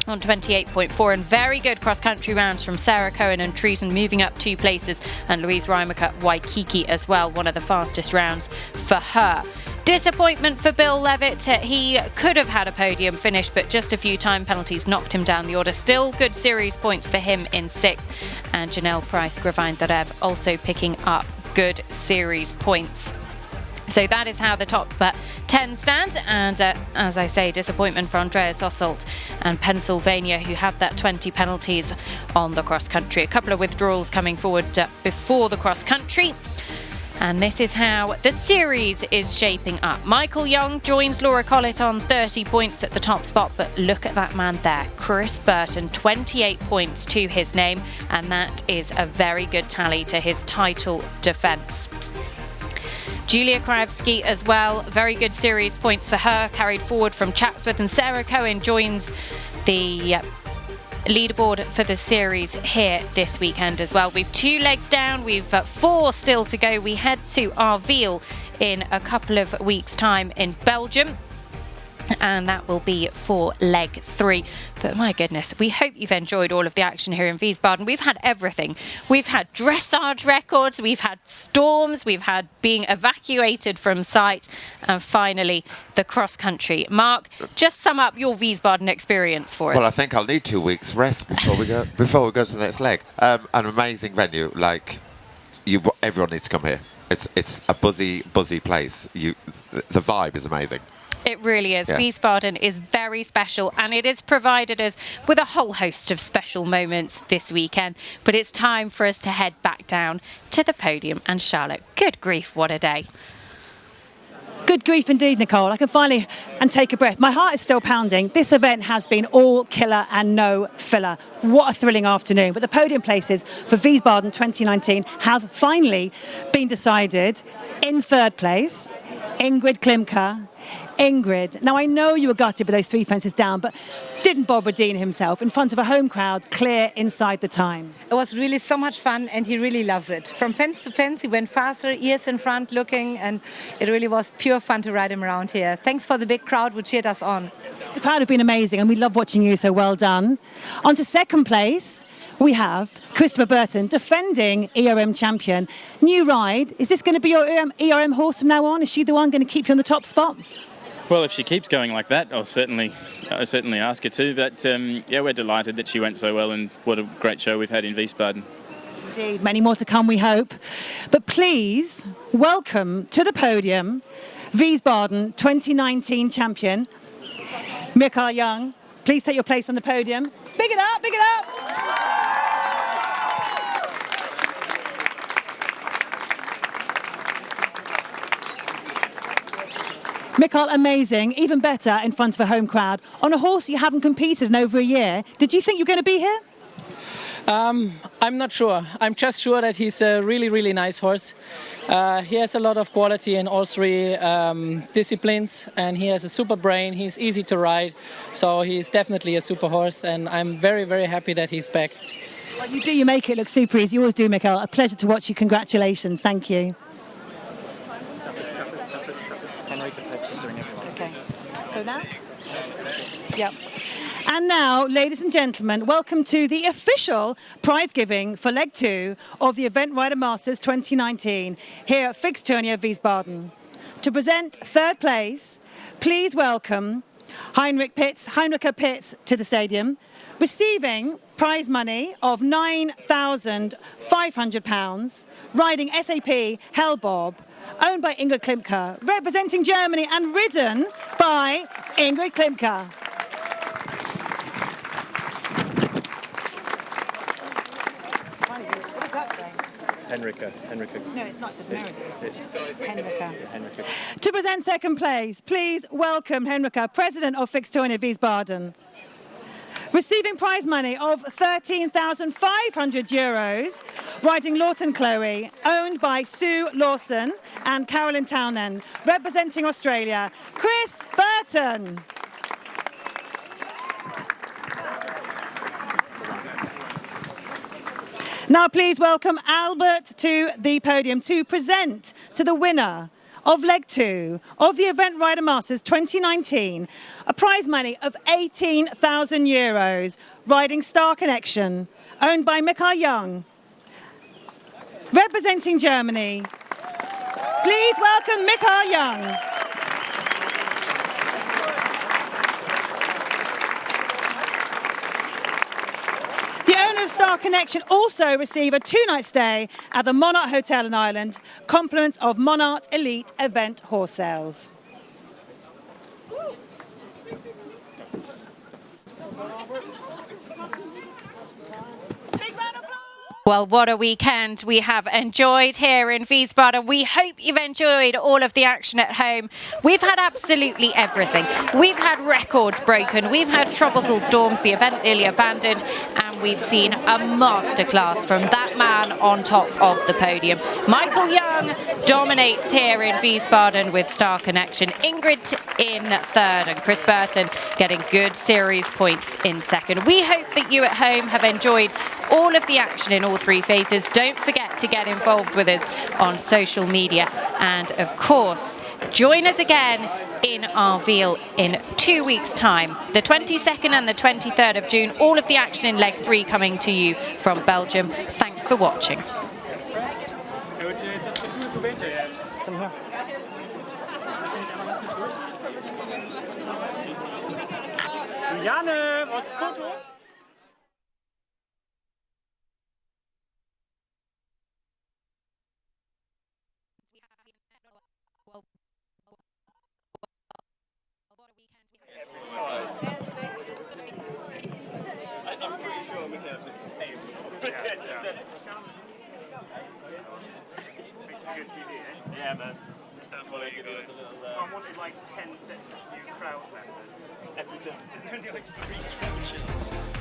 [SPEAKER 5] on 28.4, and very good cross-country rounds from Sarah Cohen and Treason, moving up 2 places, and Louise Reimacher Waikiki as well, one of the fastest rounds for her. Disappointment for Bill Levitt. He could have had a podium finish, but just a few time penalties knocked him down the order. Still good series points for him in 6th, and Janelle Price-Gravain-Darev also picking up good series points. So that is how the top 10 stand, and as I say, disappointment for Andreas Ossolt and Pennsylvania, who had that 20 penalties on the cross-country. A couple of withdrawals coming forward before the cross-country. And this is how the series is shaping up. Michael Young joins Laura Collett on 30 points at the top spot, but look at that man there, Chris Burton, 28 points to his name, and that is a very good tally to his title defence. Julia Krajewski as well, very good series points for her, carried forward from Chatsworth, and Sarah Cohen joins the leaderboard for the series here this weekend as well. We've 2 legs down, we've 4 still to go. We head to Arville in a couple of weeks' time in Belgium, and that will be for leg 3. But my goodness, we hope you've enjoyed all of the action here in Wiesbaden. We've had everything. We've had dressage records, we've had storms, we've had being evacuated from site, and finally the cross country. Mark, just sum up your Wiesbaden experience for us.
[SPEAKER 6] Well, I think I'll need 2 weeks rest before we go to the next leg. An amazing venue, like everyone needs to come here. It's a buzzy place. The vibe is amazing.
[SPEAKER 5] It really is.
[SPEAKER 6] Yeah.
[SPEAKER 5] Wiesbaden is very special, and it has provided us with a whole host of special moments this weekend. But it's time for us to head back down to the podium and Charlotte. Good grief, what a day.
[SPEAKER 1] Good grief indeed, Nicole. I can finally take a breath. My heart is still pounding. This event has been all killer and no filler. What a thrilling afternoon. But the podium places for Wiesbaden 2019 have finally been decided. In 3rd place, Ingrid Klimke. Ingrid, now I know you were gutted with those 3 fences down, but didn't Bob redeem himself in front of a home crowd, clear inside the time?
[SPEAKER 4] It was really so much fun, and he really loves it. From fence to fence, he went faster, ears in front looking, and it really was pure fun to ride him around here. Thanks for the big crowd who cheered us on.
[SPEAKER 1] The crowd have been amazing, and we love watching you, so well done. On to 2nd place, we have Christopher Burton, defending ERM champion. New ride, is this going to be your ERM horse from now on? Is she the one going to keep you on the top spot?
[SPEAKER 2] Well, if she keeps going like that, I'll certainly ask her to. But yeah, we're delighted that she went so well, and what a great show we've had in Wiesbaden.
[SPEAKER 1] Indeed, many more to come, we hope. But please welcome to the podium Wiesbaden 2019 champion Michael Young. Please take your place on the podium. Big it up, big it up. Michael, amazing, even better in front of a home crowd. On a horse you haven't competed in over a year. Did you think you were going to be here?
[SPEAKER 15] I'm not sure. I'm just sure that he's a really, really nice horse. He has a lot of quality in all 3 disciplines, and he has a super brain. He's easy to ride, so he's definitely a super horse, and I'm very, very happy that he's back.
[SPEAKER 1] Well, you make it look super easy. You always do, Michael. A pleasure to watch you. Congratulations. Thank you. Okay. So now? Yep. And now, ladies and gentlemen, welcome to the official prize giving for leg 2 of the Event Rider Masters 2019 here at PfingstTurnier Wiesbaden. To present 3rd place, please welcome Heinricha Pitts to the stadium, receiving prize money of £9,500, riding SAP Hellbob owned by Ingrid Klimke, representing Germany and ridden by Ingrid Klimke. What does that say?
[SPEAKER 16] Henrika.
[SPEAKER 1] No, it's not. It says Meredith.
[SPEAKER 16] It's
[SPEAKER 1] Henrika.
[SPEAKER 16] Yeah, Henrika.
[SPEAKER 1] To present second place, please welcome Henrika, President of PfingstTurnier Wiesbaden. Receiving prize money of €13,500, riding Lawton Chloe, owned by Sue Lawson and Carolyn Townend, representing Australia, Chris Burton. Now please welcome Albert to the podium to present to the winner of Leg 2 of the Event Rider Masters 2019, a prize money of €18,000, riding Star Connection, owned by Mikael Young. Representing Germany, please welcome Mikael Young. The owner of Star Connection also receive a 2-night stay at the Monarch Hotel in Ireland, compliments of Monarch Elite Event Horse Sales.
[SPEAKER 5] Well, what a weekend we have enjoyed here in Wiesbaden. We hope you've enjoyed all of the action at home. We've had absolutely everything. We've had records broken. We've had tropical storms, the event nearly abandoned, and we've seen a masterclass from that man on top of the podium. Mikael Young dominates here in Wiesbaden with Star Connection. Ingrid in third and Chris Burton getting good series points in second. We hope that you at home have enjoyed all of the action in all three phases. Don't forget to get involved with us on social media, and of course join us again in Arveel in 2 weeks' time, the 22nd and the 23rd of June. All of the action in leg 3 coming to you from Belgium. Thanks for watching.
[SPEAKER 13] Janne, what's photos?
[SPEAKER 16] I'm pretty sure we can just pay for it. Yeah, man. I
[SPEAKER 13] wanted like 10 sets of new crowd members.
[SPEAKER 16] There's only like 3 connections.